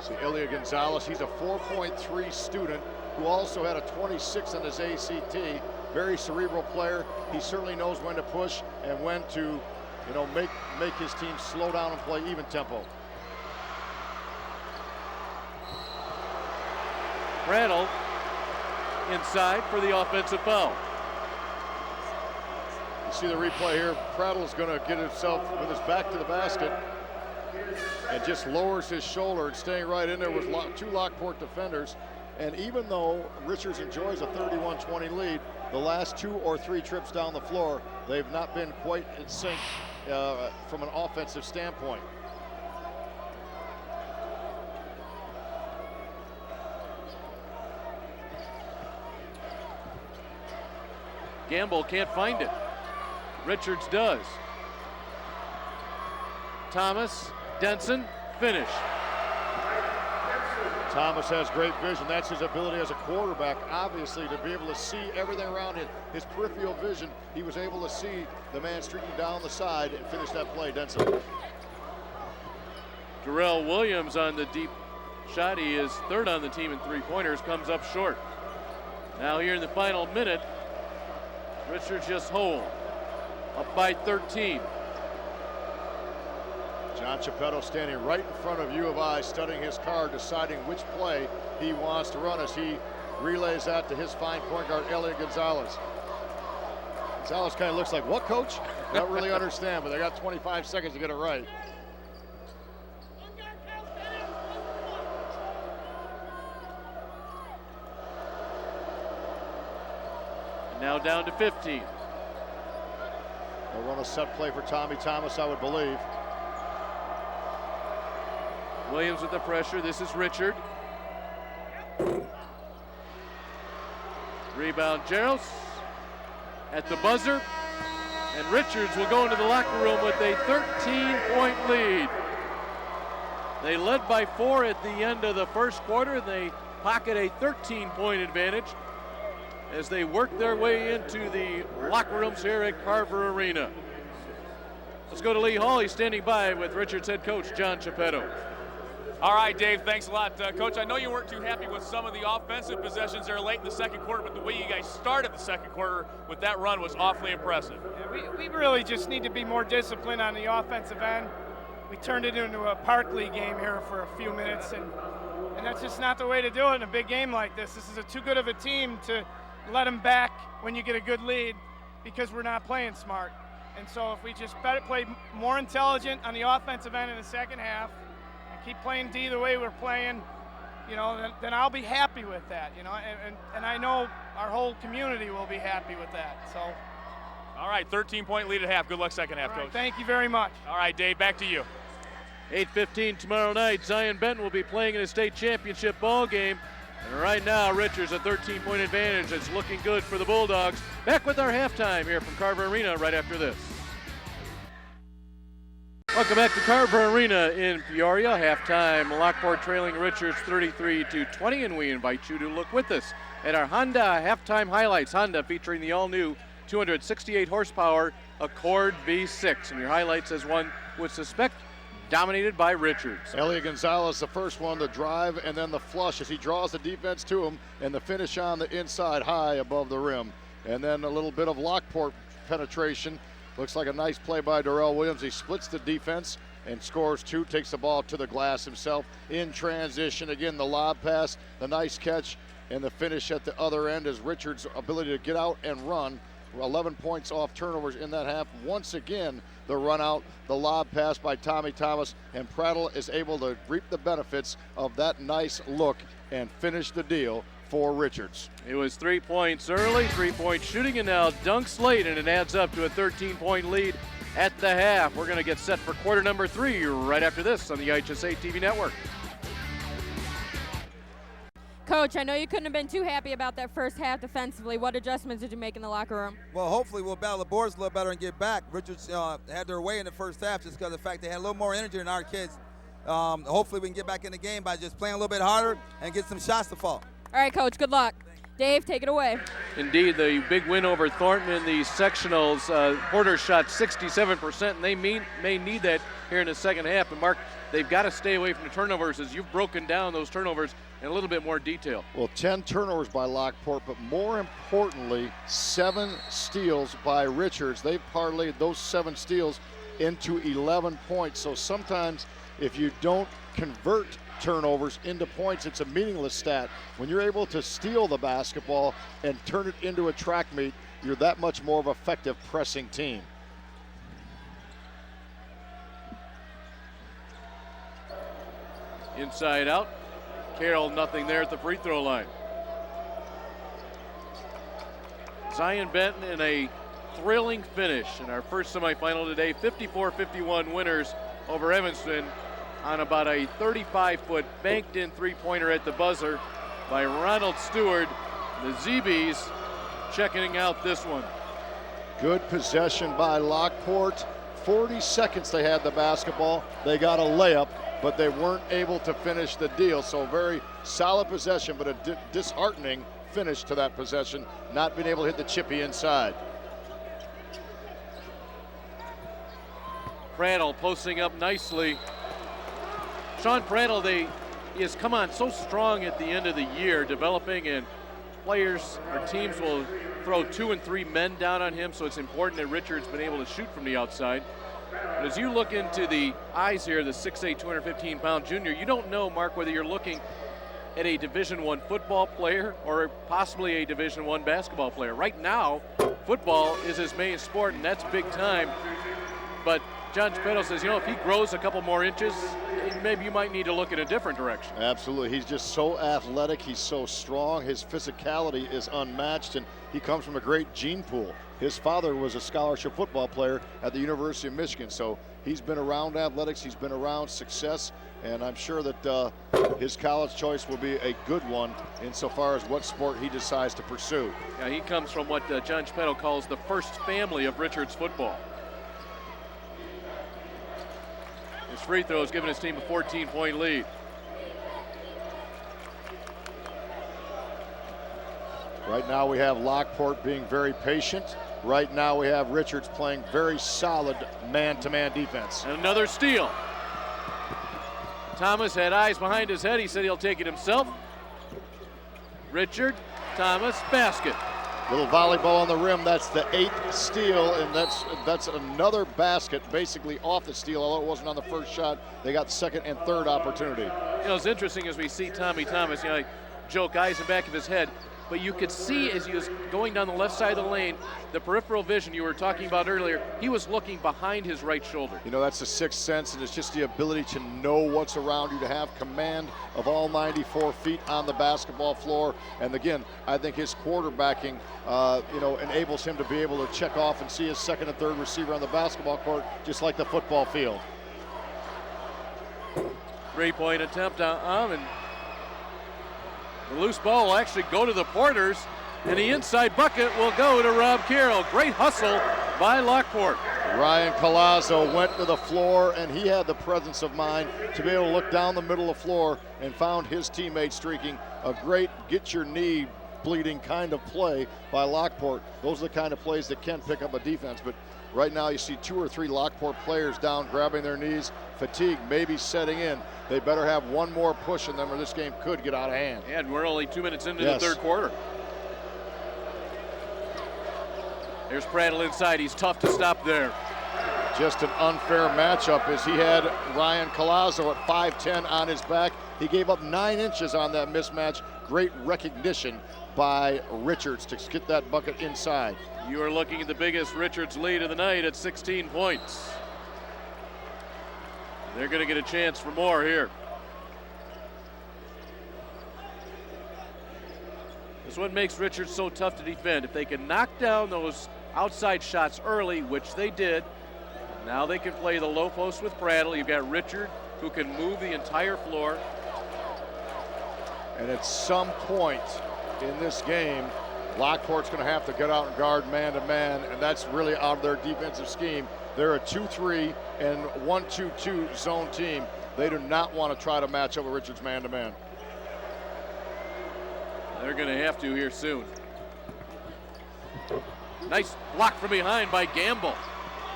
See, Ilya Gonzalez, he's a 4.3 student who also had a 26 on his ACT. Very cerebral player. He certainly knows when to push and when to, make his team slow down and play even tempo. Prattle inside for the offensive foul. You see the replay here. Prattle's going to get himself with his back to the basket and just lowers his shoulder and staying right in there with two Lockport defenders. And even though Richards enjoys a 31-20 lead, the last 2 or 3 trips down the floor, they've not been quite in sync from an offensive standpoint. Gamble can't find it. Richards does. Thomas, Denson, finish. Thomas has great vision. That's his ability as a quarterback, obviously, to be able to see everything around him. His peripheral vision, he was able to see the man streaking down the side and finish that play. Denson. Darrell Williams on the deep shot. He is third on the team in three-pointers, comes up short. Now here in the final minute, Richards just hold. Up by 13. John Geppetto standing right in front of U of I, studying his card, deciding which play he wants to run as he relays that to his fine point guard, Elliot Gonzalez. Gonzalez kind of looks like, what, coach? Don't really understand, but they got 25 seconds to get it right. Now down to 15. They'll run a set play for Tommy Thomas, I would believe. Williams with the pressure. This is Richard. Rebound, Gerald at the buzzer. And Richards will go into the locker room with a 13-point lead. They led by 4 at the end of the first quarter. They pocket a 13-point advantage as they work their way into the locker rooms here at Carver Arena. Let's go to Lee Hall. He's standing by with Richards head coach John Geppetto. All right, Dave, thanks a lot. Coach, I know you weren't too happy with some of the offensive possessions there late in the second quarter, but the way you guys started the second quarter with that run was awfully impressive. Yeah, we really just need to be more disciplined on the offensive end. We turned it into a Park League game here for a few minutes, and that's just not the way to do it in a big game like this. This is too good of a team to let them back when you get a good lead because we're not playing smart. And so if we just better play more intelligent on the offensive end in the second half, keep playing D the way we're playing, then I'll be happy with that, and I know our whole community will be happy with that. So, all right, 13-point lead at half. Good luck second half, Coach. Thank you very much. All right, Dave, back to you. 8:15 tomorrow night. Zion Benton will be playing in a state championship ball game. And right now, Richards a 13-point advantage. It's looking good for the Bulldogs. Back with our halftime here from Carver Arena right after this. Welcome back to Carver Arena in Peoria. Halftime, Lockport trailing Richards 33-20, and we invite you to look with us at our Honda halftime highlights. Honda featuring the all-new 268 horsepower Accord V6, and your highlights, as one would suspect, dominated by Richards. Elliot Gonzalez, the first one to drive, and then the flush as he draws the defense to him, and the finish on the inside high above the rim. And then a little bit of Lockport penetration. Looks like a nice play by Darrell Williams. He splits the defense and scores 2, takes the ball to the glass himself in transition. Again, the lob pass, the nice catch, and the finish at the other end is Richards' ability to get out and run. 11 points off turnovers in that half. Once again, the run out, the lob pass by Tommy Thomas, and Prattle is able to reap the benefits of that nice look and finish the deal for Richards. It was 3 points early, 3-point shooting, and now dunks late, and it adds up to a 13-point lead at the half. We're going to get set for quarter number 3 right after this on the IHSA TV network. Coach, I know you couldn't have been too happy about that first half defensively. What adjustments did you make in the locker room? Well, hopefully we'll battle the boards a little better and get back. Richards had their way in the first half just because of the fact they had a little more energy than our kids. Hopefully we can get back in the game by just playing a little bit harder and get some shots to fall. All right, Coach, good luck. Dave, take it away. Indeed, the big win over Thornton in the sectionals. Porter shot 67%, and they may need that here in the second half. And Mark, they've got to stay away from the turnovers, as you've broken down those turnovers in a little bit more detail. Well, 10 turnovers by Lockport, but more importantly, 7 steals by Richards. They've parlayed those 7 steals into 11 points. So sometimes if you don't convert turnovers into points, it's a meaningless stat. When you're able to steal the basketball and turn it into a track meet, you're that much more of an effective pressing team. Inside out. Carroll, nothing there at the free throw line. Zion Benton in a thrilling finish in our first semifinal today. 54-51 winners over Evanston on about a 35-foot banked-in three-pointer at the buzzer by Ronald Stewart. The ZBs checking out this one. Good possession by Lockport. 40 seconds they had the basketball. They got a layup, but they weren't able to finish the deal. So very solid possession, but a disheartening finish to that possession, not being able to hit the chippy inside. Prattle posting up nicely. Sean Prattle, he has come on so strong at the end of the year, developing, and players or teams will throw 2 and 3 men down on him, so it's important that Richards been able to shoot from the outside. But as you look into the eyes here, the 6'8", 215-pound junior, you don't know, Mark, whether you're looking at a Division I football player or possibly a Division I basketball player. Right now, football is his main sport, and that's big time. But John Geppetto says, if he grows a couple more inches, maybe you might need to look in a different direction. Absolutely. He's just so athletic. He's so strong. His physicality is unmatched, and he comes from a great gene pool. His father was a scholarship football player at the University of Michigan, so he's been around athletics. He's been around success, and I'm sure that his college choice will be a good one insofar as what sport he decides to pursue. Yeah, he comes from what John Geppetto calls the first family of Richards football. His free throw has given his team a 14-point lead. Right now we have Lockport being very patient. Right now we have Richards playing very solid man-to-man defense. And another steal. Thomas had eyes behind his head. He said he'll take it himself. Richard, Thomas, basket. Little volleyball on the rim. That's the 8th steal, and that's another basket basically off the steal, although it wasn't on the first shot. They got the second and third opportunity. It's interesting as we see Tommy Thomas, I joke, eyes in the back of his head, but you could see as he was going down the left side of the lane, the peripheral vision you were talking about earlier, he was looking behind his right shoulder. That's the sixth sense, and it's just the ability to know what's around you, to have command of all 94 feet on the basketball floor. And again, I think his quarterbacking, enables him to be able to check off and see his second and third receiver on the basketball court, just like the football field. 3-point attempt and the loose ball will actually go to the Porters, and the inside bucket will go to Rob Carroll. Great hustle by Lockport. Ryan Collazo went to the floor, and he had the presence of mind to be able to look down the middle of the floor and found his teammate streaking. A great get your knee bleeding kind of play by Lockport. Those are the kind of plays that can pick up a defense, but right now you see 2 or 3 Lockport players down grabbing their knees. Fatigue maybe setting in. They better have one more push in them or this game could get out of hand. And we're only 2 minutes into the third quarter. There's Prattle inside. He's tough to stop there. Just an unfair matchup as he had Ryan Collazo at 5'10" on his back. He gave up 9 inches on that mismatch. Great recognition by Richards to get that bucket inside. You are looking at the biggest Richards lead of the night at 16 points. They're going to get a chance for more here. This is what makes Richards so tough to defend. If they can knock down those outside shots early, which they did, now they can play the low post with Prattle. You've got Richard, who can move the entire floor. And at some point in this game, Lockport's going to have to get out and guard man-to-man, and that's really out of their defensive scheme. They're a 2-3 and 1-2-2 zone team. They do not want to try to match up with Richards man-to-man. They're going to have to here soon. Nice block from behind by Gamble.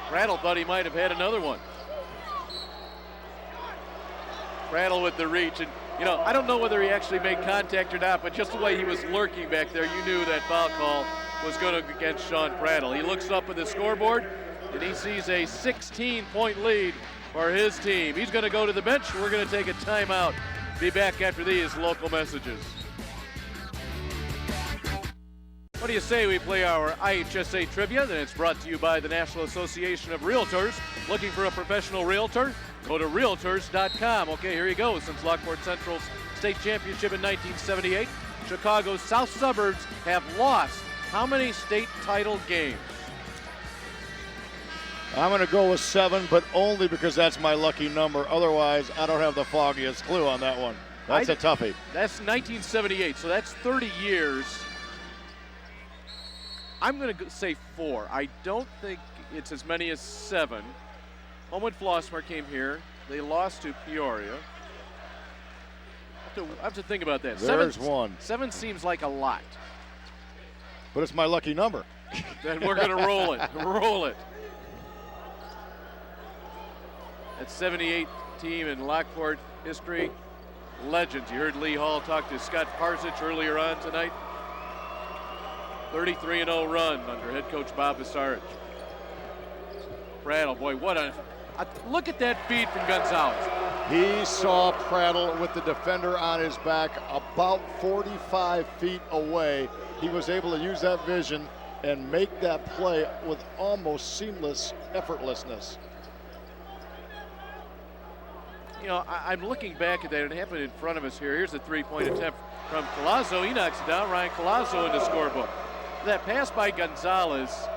Prattle thought he might have had another one. Prattle with the reach, and you know, I don't know whether he actually made contact or not, but just the way he was lurking back there, you knew that foul call was going to against Sean Prattle. He looks up at the scoreboard, and he sees a 16-point lead for his team. He's going to go to the bench. We're going to take a timeout. Be back after these local messages. What do you say we play our IHSA trivia? Then it's brought to you by the National Association of Realtors. Looking for a professional realtor? Go to Realtors.com. Okay, here you go. Since Lockport Central's state championship in 1978, Chicago's south suburbs have lost how many state title games? I'm going to go with 7, but only because that's my lucky number. Otherwise, I don't have the foggiest clue on that one. That's a toughie. That's 1978, so that's 30 years. I'm going to say 4. I don't think it's as many as 7. Homewood Flossmoor came here. They lost to Peoria. I have to think about that. There's 1. 7 seems like a lot. But it's my lucky number. Then we're going to roll it. Roll it. That 78 team in Lockport history, legends. You heard Lee Hall talk to Scott Parsich earlier on tonight. 33-0 run under head coach Bob Visarich. Prattle, boy, what a look at that feed from Gonzalez. He saw Prattle with the defender on his back about 45 feet away. He was able to use that vision and make that play with almost seamless effortlessness. You know, I'm looking back at that, and it happened in front of us here. Here's a three-point attempt from Collazo. He knocks it down. Ryan Collazo in the scorebook. That pass by Gonzalez,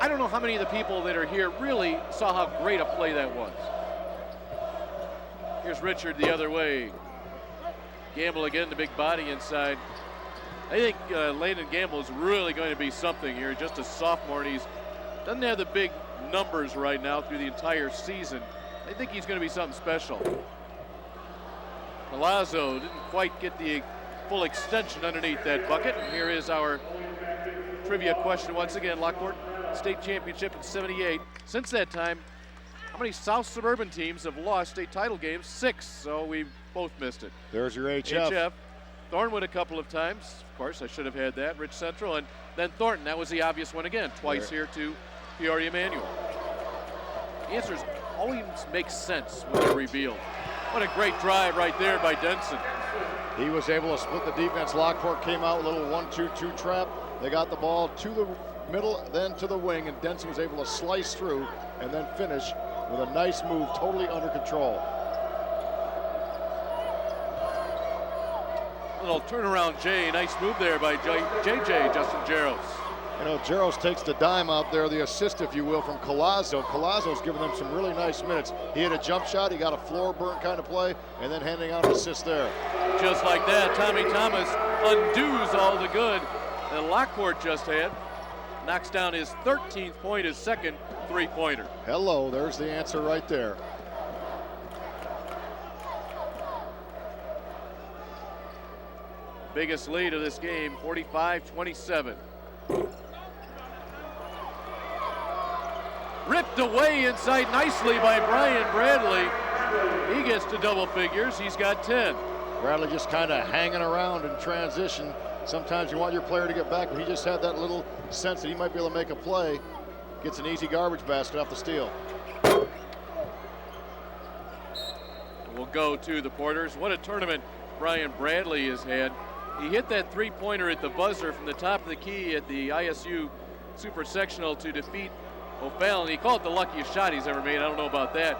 I don't know how many of the people that are here really saw how great a play that was. Here's Richard the other way. Gamble again, the big body inside. I think Landon Gamble is really going to be something here. Just a sophomore, and he doesn't have the big numbers right now through the entire season. I think he's going to be something special. Collazo didn't quite get the full extension underneath that bucket. And here is our trivia question once again. Lockport state championship in 78. Since that time, how many South Suburban teams have lost state title games? 6, so we both missed it. There's your HF. Thornwood a couple of times. Of course, I should have had that. Rich Central, and then Thornton. That was the obvious one again. Twice here to Peoria Manual. The answers always make sense when they're revealed. What a great drive right there by Denson. He was able to split the defense. Lockport came out with a little 1-2-2 trap. They got the ball to the middle, then to the wing, and Denson was able to slice through and then finish with a nice move, totally under control. Little turnaround Jay, nice move there by JJ, Justin Jaros. You know, Jaros takes the dime out there, the assist, if you will, from Collazo. Collazo's given them some really nice minutes. He had a jump shot, he got a floor burn kind of play, and then handing out an assist there. Just like that, Tommy Thomas undoes all the good that Lockport just had. Knocks down his 13th point, his second three-pointer. Hello, there's the answer right there. Biggest lead of this game, 45-27. Ripped away inside nicely by Brian Bradley. He gets to double figures. He's got 10. Bradley just kind of hanging around in transition, Sometimes you want your player to get back, but he just had that little sense that he might be able to make a play. Gets an easy garbage basket off the steal. We'll go to the Porters. What a tournament Brian Bradley has had. He hit that three-pointer at the buzzer from the top of the key at the ISU Super Sectional to defeat O'Fallon. He called it the luckiest shot he's ever made. I don't know about that.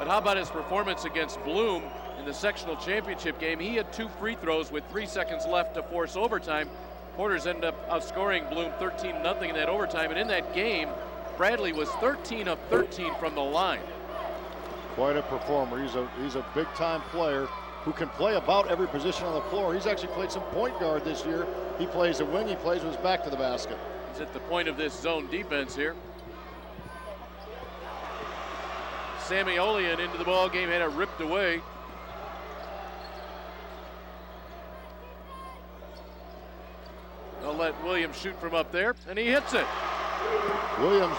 But how about his performance against Bloom in the sectional championship game? He had 2 free throws with 3 seconds left to force overtime. Porters ended up outscoring Bloom 13-0 in that overtime. And in that game, Bradley was 13 of 13 from the line. Quite a performer. He's a big-time player who can play about every position on the floor. He's actually played some point guard this year. He plays a wing. He plays with his back to the basket. He's at the point of this zone defense here. Sammy Olean into the ball game, had it ripped away. They'll let Williams shoot from up there, and he hits it. Williams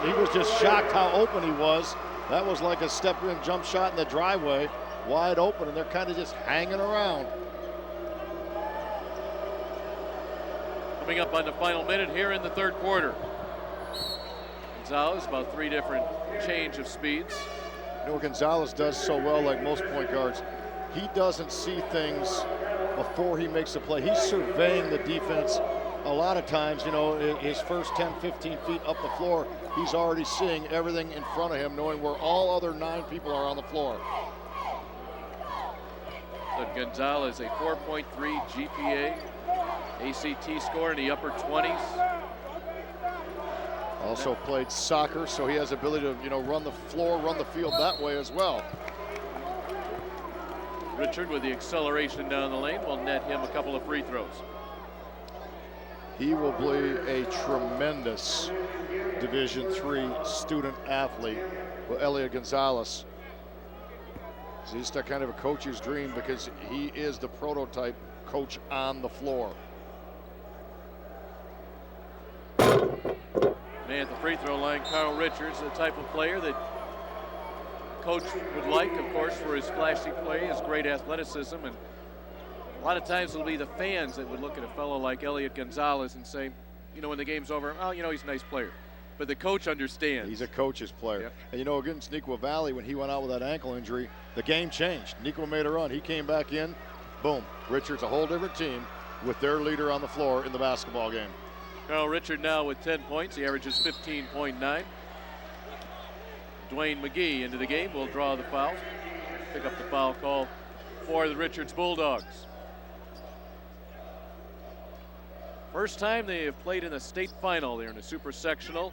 he was just shocked how open he was. That was like a step-in jump shot in the driveway, wide open, and they're kind of just hanging around. Coming up on the final minute here in the third quarter. Gonzalez, about 3 different change of speeds. You know what Gonzalez does so well, like most point guards? He doesn't see things before he makes a play. He's surveying the defense. A lot of times, you know, his first 10, 15 feet up the floor, he's already seeing everything in front of him, knowing where all other 9 people are on the floor. But Gonzalez, a 4.3 GPA, ACT score in the upper 20s. Also played soccer, so he has the ability to, you know, run the floor, run the field that way as well. Richard with the acceleration down the lane will net him a couple of free throws. He will be a tremendous Division III student athlete with Elliot Gonzalez. He's just kind of a coach's dream because he is the prototype coach on the floor. Man at the free throw line, Carl Richards, the type of player that coach would like, of course, for his flashy play, his great athleticism, and a lot of times it'll be the fans that would look at a fellow like Elliot Gonzalez and say, you know, when the game's over, oh, you know, he's a nice player. But the coach understands. He's a coach's player. Yep. And, you know, against Neuqua Valley, when he went out with that ankle injury, the game changed. Neuqua made a run. He came back in. Boom. Richards, a whole different team with their leader on the floor in the basketball game. Carl Richard now with 10 points. He averages 15.9. Dwayne McGee into the game will draw the foul. Pick up the foul call for the Richards Bulldogs. First time they have played in the state final. They're in a super sectional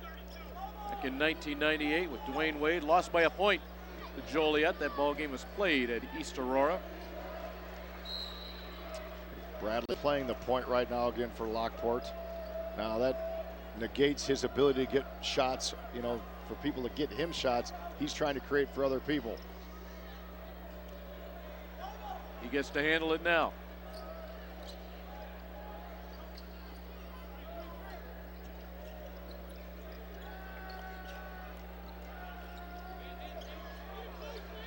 back in 1998 with Dwayne Wade. Lost by a point to Joliet. That ball game was played at East Aurora. Bradley playing the point right now again for Lockport. Now that negates his ability to get shots, you know, for people to get him shots. He's trying to create for other people. He gets to handle it now.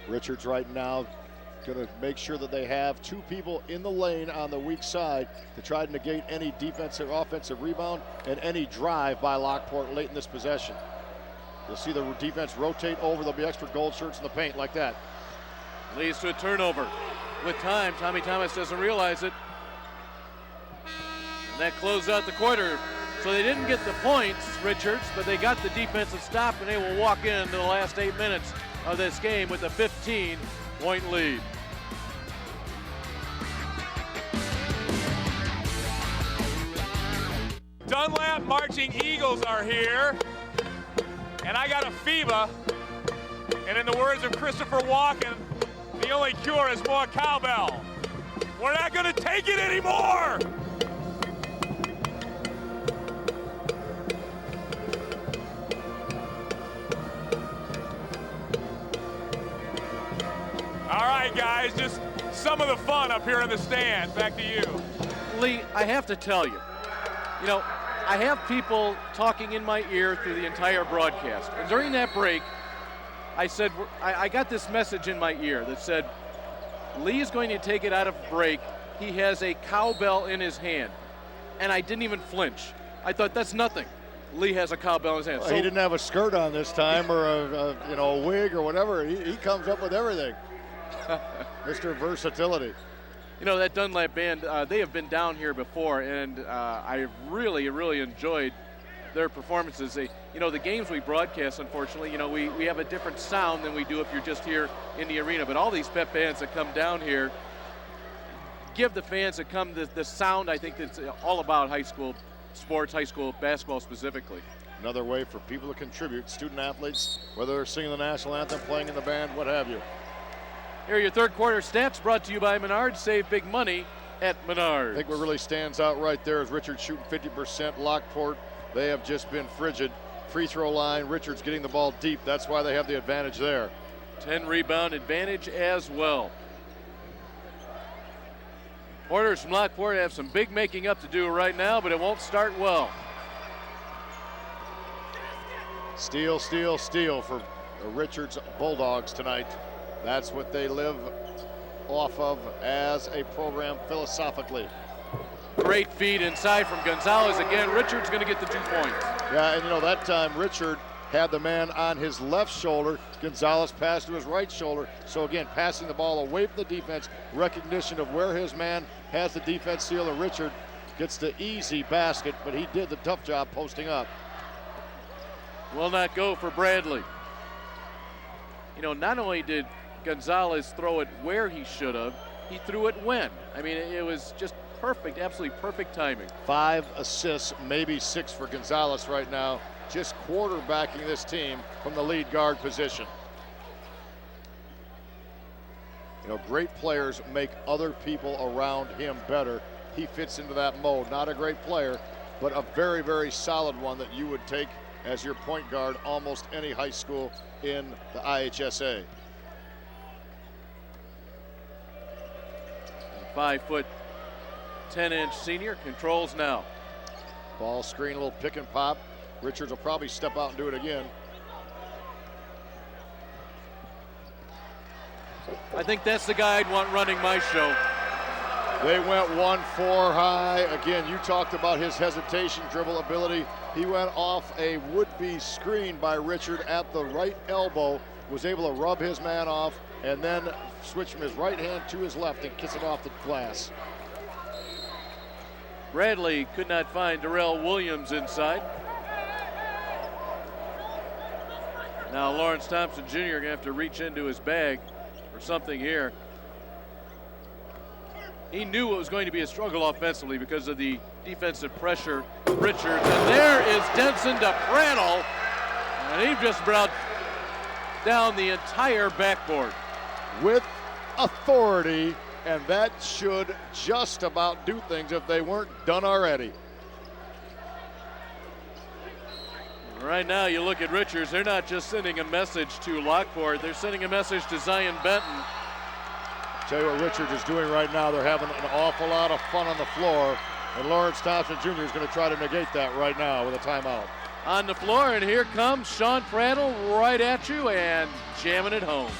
Richards right now going to make sure that they have 2 people in the lane on the weak side to try to negate any defensive, offensive rebound and any drive by Lockport late in this possession. You'll see the defense rotate over. There'll be extra gold shirts in the paint like that. Leads to a turnover. With time, Tommy Thomas doesn't realize it. And that closed out the quarter. So they didn't get the points, Richards, but they got the defensive stop, and they will walk into the last 8 minutes of this game with a 15-point lead. Dunlap Marching Eagles are here, and I got a FIBA, and in the words of Christopher Walken, the only cure is more cowbell. We're not gonna take it anymore! All right, guys, just some of the fun up here in the stands. Back to you. Lee, I have to tell you, you know, I have people talking in my ear through the entire broadcast. And during that break, I said, I got this message in my ear that said, Lee is going to take it out of break. He has a cowbell in his hand. and I didn't even flinch. I thought, that's nothing. Lee has a cowbell in his hand. Well, he didn't have a skirt on this time, or a wig or whatever. He comes up with everything. Mr. Versatility. You know, that Dunlap band, they have been down here before, and I really, really enjoyed their performances. The games we broadcast, unfortunately, we have a different sound than we do if you're just here in the arena. But all these pep bands that come down here give the fans that come the sound, I think, that's all about high school sports, high school basketball specifically. Another way for people to contribute, student athletes, whether they're singing the national anthem, playing in the band, what have you. Here are your third quarter stats brought to you by Menards. Save big money at Menards. I think what really stands out right there is Richards shooting 50%. Lockport, they have just been frigid. Free throw line, Richards getting the ball deep. That's why they have the advantage there. 10 rebound advantage as well. Porters from Lockport have some big making up to do right now, but it won't start well. Steal, steal, steal for the Richards Bulldogs tonight. That's what they live off of as a program philosophically. Great feed inside from Gonzalez again. Richards going to get the 2 points. Yeah, and that time Richard had the man on his left shoulder. Gonzalez passed to his right shoulder. So again, passing the ball away from the defense, recognition of where his man has the defense seal, and Richard gets the easy basket, but he did the tough job posting up. Will not go for Bradley. Not only did Gonzalez throw it where he should have, he threw it when. I mean, it was just perfect, absolutely perfect timing. 5 assists, maybe 6 for Gonzalez right now, just quarterbacking this team from the lead guard position. Great players make other people around him better. He fits into that mode. Not a great player, but a very, very solid one that you would take as your point guard almost any high school in the IHSA. 5'10" senior controls now. Ball screen, a little pick and pop. Richards will probably step out and do it again. I think that's the guy I'd want running my show. They went 1-4 high. Again, you talked about his hesitation, dribble ability. He went off a would-be screen by Richard at the right elbow, was able to rub his man off, and then switch from his right hand to his left and kiss it off the glass. Bradley could not find Darrell Williams inside. Now Lawrence Thompson Jr. going to have to reach into his bag for something here. He knew it was going to be a struggle offensively because of the defensive pressure of Richards. And there is Denson to Prattle. And he just brought down the entire backboard. With authority, and that should just about do things if they weren't done already. Right now, you look at Richards, they're not just sending a message to Lockport, they're sending a message to Zion Benton. Tell you what Richards is doing right now, they're having an awful lot of fun on the floor, and Lawrence Thompson Jr. is going to try to negate that right now with a timeout. On the floor, and here comes Sean Prattle right at you and jamming it home.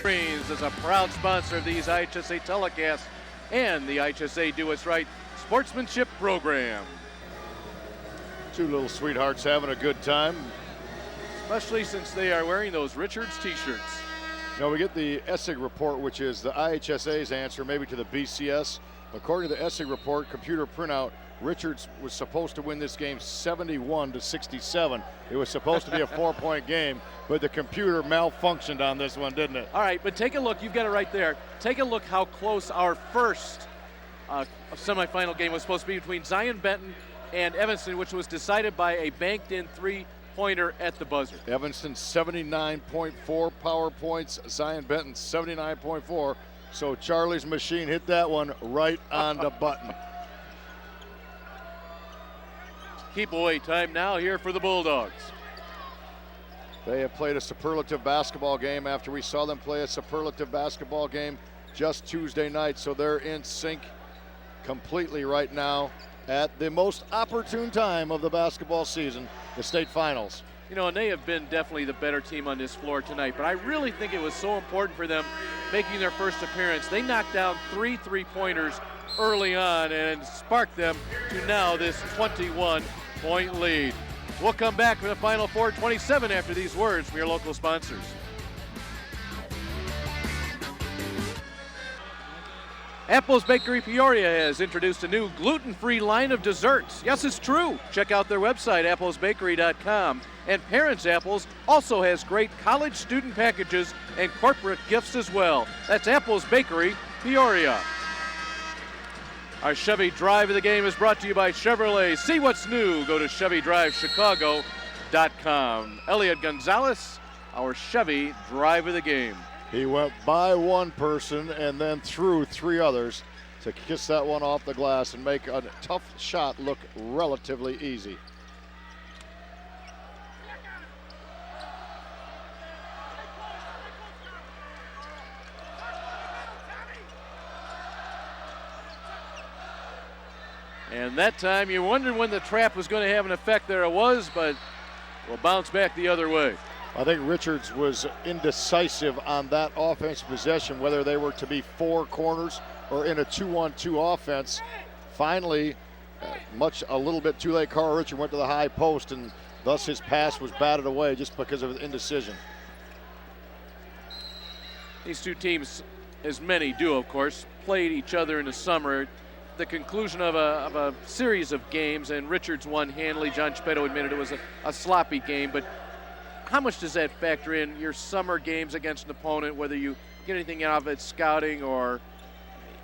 Greens is a proud sponsor of these IHSA telecasts and the IHSA Do What's Right sportsmanship program. Two little sweethearts having a good time. Especially since they are wearing those Richards t-shirts. Now we get the Essig report, which is the IHSA's answer maybe to the BCS. According to the Essig report, computer printout, Richards was supposed to win this game 71-67. It was supposed to be a 4-point game, but the computer malfunctioned on this one, didn't it? All right, but take a look. You've got it right there. Take a look how close our first semifinal game was supposed to be between Zion Benton and Evanston, which was decided by a banked-in three-pointer at the buzzer. Evanston 79.4 power points. Zion Benton 79.4. So Charlie's machine hit that one right on the button. Keep away time now here for the Bulldogs. They have played a superlative basketball game after we saw them play a superlative basketball game just Tuesday night. So they're in sync completely right now at the most opportune time of the basketball season, the state finals. You know, and they have been definitely the better team on this floor tonight, but I really think it was so important for them making their first appearance. They knocked down 3 3-pointers early on and sparked them to now this 21-point lead. We'll come back for the Final Four 27 after these words from your local sponsors. Apple's Bakery Peoria has introduced a new gluten-free line of desserts. Yes, it's true. Check out their website, applesbakery.com. And Parents Apples also has great college student packages and corporate gifts as well. That's Apple's Bakery Peoria. Our Chevy Drive of the Game is brought to you by Chevrolet. See what's new. Go to ChevyDriveChicago.com. Elliot Gonzalez, our Chevy Drive of the Game. He went by one person and then through three others to kiss that one off the glass and make a tough shot look relatively easy. And that time you wondered when the trap was going to have an effect. There it was, but will bounce back the other way. I think Richards was indecisive on that offensive possession, whether they were to be four corners or in a 2-on-2 offense. Finally, a little bit too late, Carl Richard went to the high post, and thus his pass was batted away just because of his indecision. These two teams, as many do, of course, played each other in the summer. The conclusion of a series of games, and Richards won handily. John Geppetto admitted it was a sloppy game, but how much does that factor in your summer games against an opponent, whether you get anything out of it, scouting or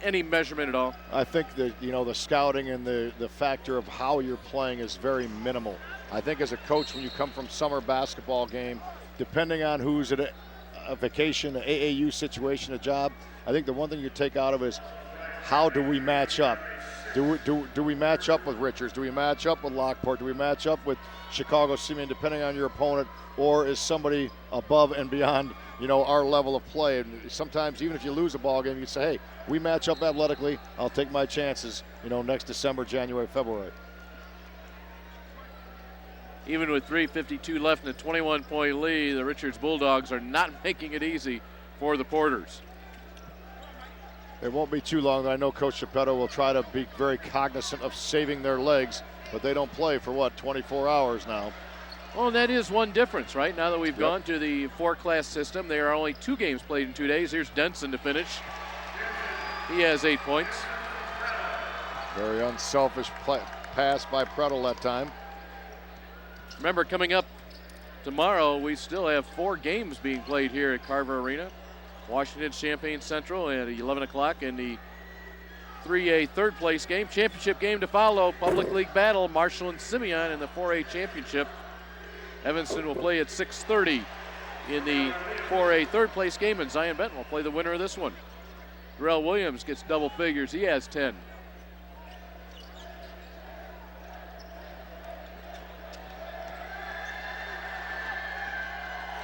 any measurement at all? I think that, the scouting and the factor of how you're playing is very minimal. I think as a coach, when you come from summer basketball game, depending on who's at a vacation, an AAU situation, a job, I think the one thing you take out of it is how do we match up? Do we match up with Richards? Do we match up with Lockport? Do we match up with Chicago Simeon, depending on your opponent? Or is somebody above and beyond, our level of play? And sometimes, even if you lose a ball game, you say, hey, we match up athletically. I'll take my chances, next December, January, February. Even with 3:52 left in a 21-point lead, the Richards Bulldogs are not making it easy for the Porters. It won't be too long. I know Coach Geppetto will try to be very cognizant of saving their legs, but they don't play for, 24 hours now. Well, that is one difference, right? Now that we've gone to the four-class system, there are only 2 games played in 2 days. Here's Denson to finish. He has 8 points. Very unselfish pass by Prettle that time. Remember, coming up tomorrow, we still have 4 games being played here at Carver Arena. Washington, Champaign Central at 11 o'clock in the 3A third-place game. Championship game to follow, Public League battle, Marshall and Simeon in the 4A championship. Evanston will play at 6:30 in the 4A third-place game, and Zion Benton will play the winner of this one. Darrell Williams gets double figures. He has 10.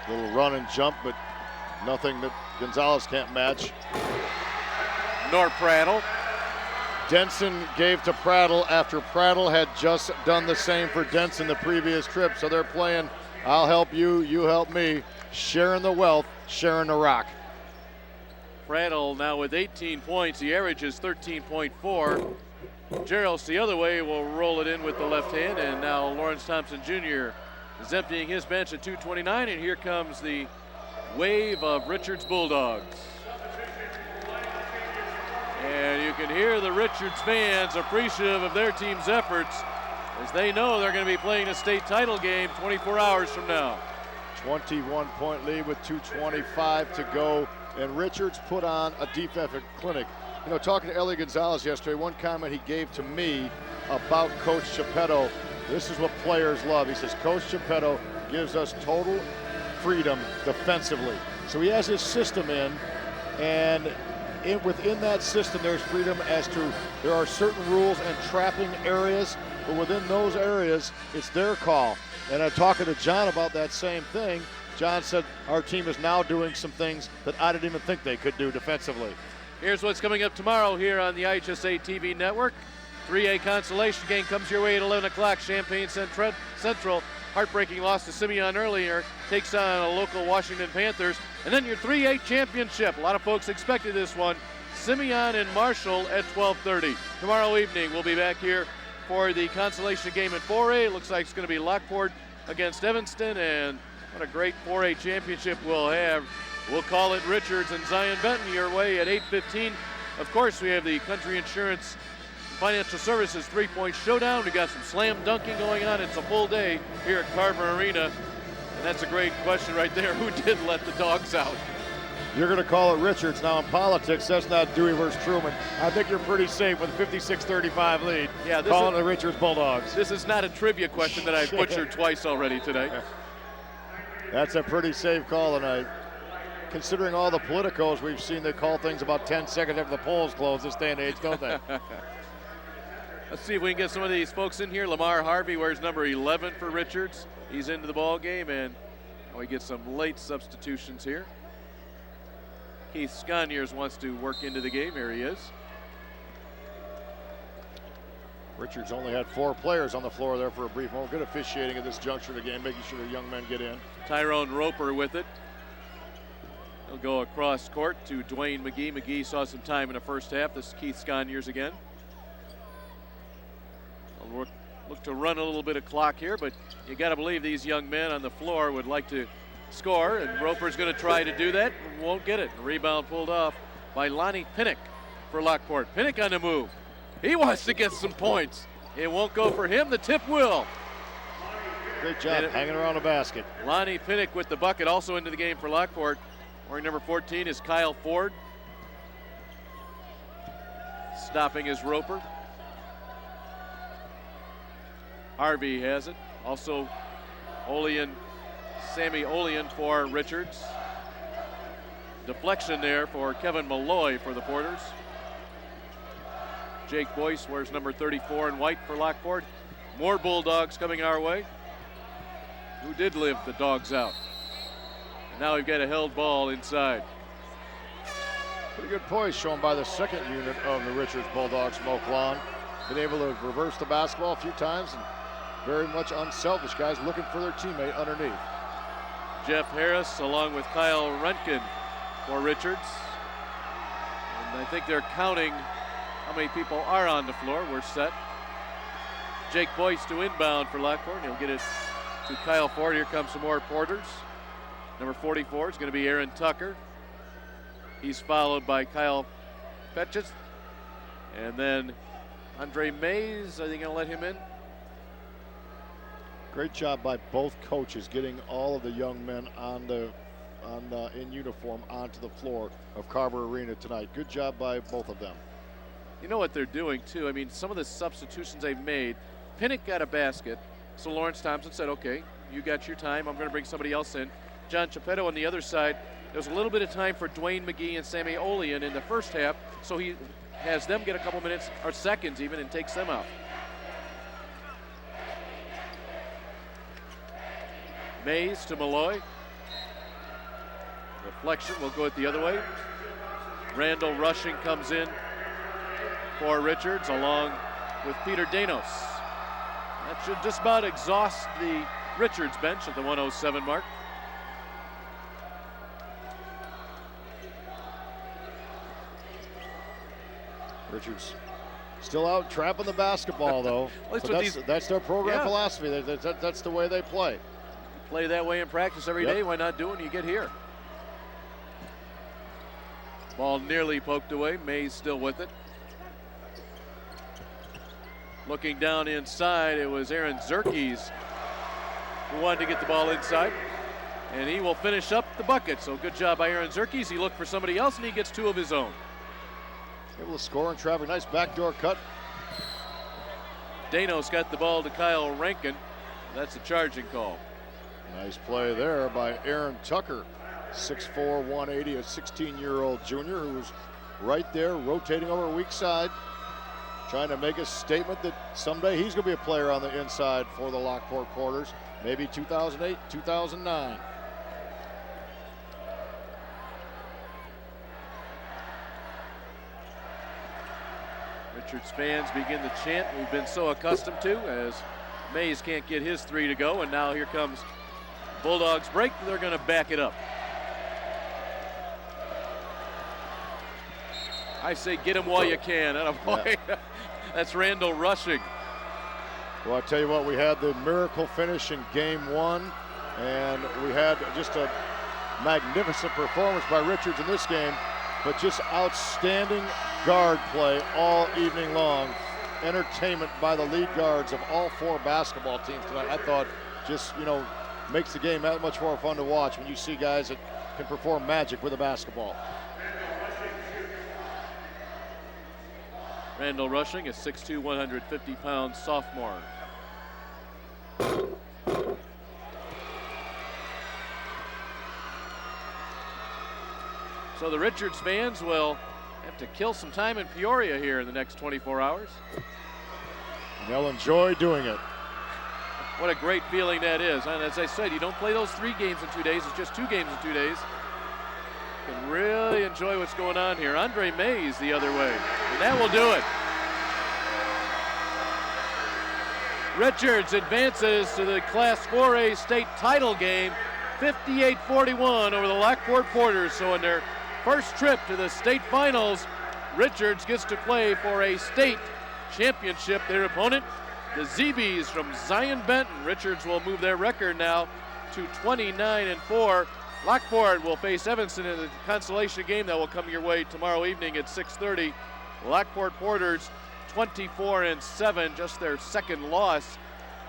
Little run and jump, but nothing that Gonzalez can't match. Nor Prattle. Denson gave to Prattle after Prattle had just done the same for Denson the previous trip. So they're playing, I'll help you, you help me, sharing the wealth, sharing the rock. Prattle now with 18 points. The average is 13.4. Jarrell's the other way will roll it in with the left hand. And now Lawrence Thompson Jr. is emptying his bench at 2:29. And here comes the wave of Richards Bulldogs. And you can hear the Richards fans appreciative of their team's efforts as they know they're going to be playing a state title game 24 hours from now. 21-point lead with 2:25 to go, and Richards put on a defensive clinic. Talking to Ellie Gonzalez yesterday, one comment he gave to me about Coach Geppetto, this is what players love. He says, Coach Geppetto gives us total freedom defensively. So he has his system in, and within that system there's freedom as to there are certain rules and trapping areas, but within those areas it's their call. And I'm talking to John about that same thing. John said our team is now doing some things that I didn't even think they could do defensively. Here's what's coming up tomorrow here on the IHSA TV network. 3A consolation game comes your way at 11 o'clock. Champaign Central, heartbreaking loss to Simeon earlier, takes on a local Washington Panthers. And then your 3A championship. A lot of folks expected this one. Simeon and Marshall at 12:30. Tomorrow evening, we'll be back here for the consolation game in 4A. It looks like it's going to be Lockport against Evanston, and what a great 4A championship we'll have. We'll call it Richards and Zion Benton your way at 8:15. Of course, we have the Country Insurance Financial Services three-point showdown. We got some slam dunking going on. It's a full day here at Carver Arena. And that's a great question right there. Who did let the dogs out? You're going to call it Richards. Now in politics, that's not Dewey versus Truman. I think you're pretty safe with a 56-35 lead. Yeah, calling the Richards Bulldogs. This is not a trivia question that I've butchered twice already today. That's a pretty safe call tonight. Considering all the politicos we've seen, they call things about 10 seconds after the polls close this day and age, don't they? Let's see if we can get some of these folks in here. Lamar Harvey wears number 11 for Richards. He's into the ball game, and we get some late substitutions here. Keith Sconiers wants to work into the game. Here he is. Richards only had 4 players on the floor there for a brief moment. Good officiating at this juncture of the game, making sure the young men get in. Tyrone Roper with it. He'll go across court to Dwayne McGee. McGee saw some time in the first half. This is Keith Sconiers again. I'll look to run a little bit of clock here, but you got to believe these young men on the floor would like to score, and Roper's going to try to do that. Won't get it. Rebound pulled off by Lonnie Pinnock for Lockport. Pinnock on the move. He wants to get some points. It won't go for him. The tip will. Great job hanging around the basket. Lonnie Pinnock with the bucket, also into the game for Lockport. Wearing number 14 is Kyle Ford. Stopping is Roper. Harvey has it. Also Sammy Olean for Richards. Deflection there for Kevin Malloy for the Porters. Jake Boyce wears number 34 in white for Lockport. More Bulldogs coming our way. Who did live the dogs out? And now we've got a held ball inside. Pretty good poise shown by the second unit of the Richards Bulldogs from Oak Lawn. Been able to reverse the basketball a few times and very much unselfish guys looking for their teammate underneath. Jeff Harris along with Kyle Rentgen for Richards. And I think they're counting how many people are on the floor. We're set. Jake Boyce to inbound for Lockport. He'll get it to Kyle Ford. Here comes some more Porters. Number 44 is going to be Aaron Tucker. He's followed by Kyle Petches. And then Andre Mays, are they going to let him in? Great job by both coaches getting all of the young men in uniform onto the floor of Carver Arena tonight. Good job by both of them. You know what they're doing too. I mean, some of the substitutions they've made. Pinnock got a basket, so Lawrence Thompson said, okay, you got your time. I'm going to bring somebody else in. John Chiappetto on the other side. There's a little bit of time for Dwayne McGee and Sammy Olean in the first half, so he has them get a couple minutes, or seconds even, and takes them out. Mays to Malloy. Reflection will go it the other way. Randall Rushing comes in for Richards along with Peter Danos. That should just about exhaust the Richards bench at the 107 mark. Richards still out trapping the basketball though. That's their program philosophy. That's the way they play. Play that way in practice every day. Why not do it when you get here? Ball nearly poked away. Mays still with it. Looking down inside, it was Aaron Zerkes who wanted to get the ball inside. And he will finish up the bucket. So good job by Aaron Zerkes. He looked for somebody else and he gets 2 of his own. Able to score in traffic. Nice backdoor cut. Danos got the ball to Kyle Rankin. That's a charging call. Nice play there by Aaron Tucker. 6'4", 180, a 16-year-old junior who's right there rotating over weak side, trying to make a statement that someday he's going to be a player on the inside for the Lockport Porters, maybe 2008, 2009. Richards fans begin the chant we've been so accustomed to as Mays can't get his 3 to go, and now here comes Bulldogs break. They're going to back it up. I say get him while you can. Attaboy. Yeah. That's Randall Rushing. Well, I tell you what, we had the miracle finish in game 1, and we had just a magnificent performance by Richards in this game, but just outstanding guard play all evening long. Entertainment by the lead guards of all 4 basketball teams tonight. I thought just, makes the game that much more fun to watch when you see guys that can perform magic with a basketball. Randall Rushing, a 6'2", 150-pound sophomore. So the Richards fans will have to kill some time in Peoria here in the next 24 hours. And they'll enjoy doing it. What a great feeling that is. And as I said, you don't play those 3 games in 2 days. It's just 2 games in 2 days. You can really enjoy what's going on here. Andre Mays the other way. And that will do it. Richards advances to the Class 4A state title game, 58-41 over the Lockport Porters. So in their first trip to the state finals, Richards gets to play for a state championship. Their opponent, the ZBs from Zion Benton. Richards will move their record now to 29-4. Lockport will face Evanston in the consolation game that will come your way tomorrow evening at 6:30. Lockport Porters 24-7, just their second loss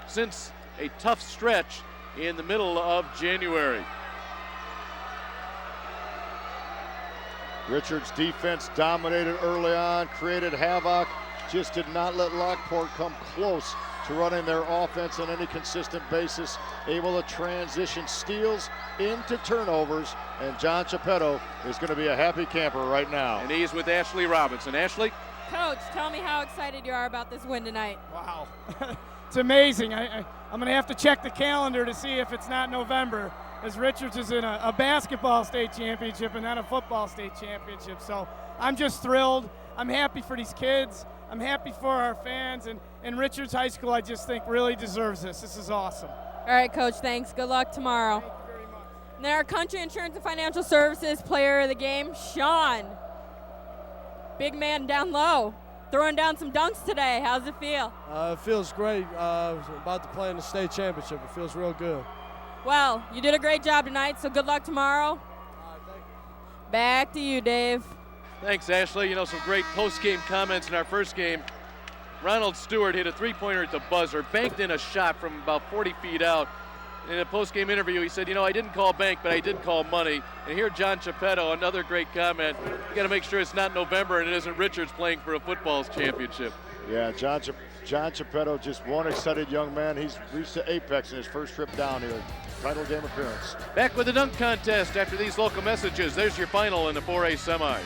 since a tough stretch in the middle of January. Richards' defense dominated early on, created havoc, just did not let Lockport come close to running their offense on any consistent basis, able to transition steals into turnovers, and John Geppetto is going to be a happy camper right now. And he's with Ashley Robinson. Ashley? Coach, tell me how excited you are about this win tonight. Wow. It's amazing. I'm going to have to check the calendar to see if it's not November, as Richards is in a basketball state championship and not a football state championship. So I'm just thrilled. I'm happy for these kids. I'm happy for our fans. And Richards High School, I just think, really deserves this. This is awesome. All right, Coach, thanks. Good luck tomorrow. Thank you very much. And then our Country Insurance and Financial Services player of the game, Sean. Big man down low, throwing down some dunks today. How's it feel? It feels great. About to play in the state championship. It feels real good. Well, you did a great job tonight, so good luck tomorrow. Thank you. Back to you, Dave. Thanks, Ashley. Some great post-game comments in our first game. Ronald Stewart hit a 3-pointer at the buzzer, banked in a shot from about 40 feet out. In a post-game interview, he said, I didn't call bank, but I did call money. And here, John Geppetto, another great comment. You got to make sure it's not November and it isn't Richards playing for a football championship. Yeah, John Geppetto, just one excited young man. He's reached the apex in his first trip down here. Title game appearance. Back with the dunk contest after these local messages. There's your final in the 4A semi.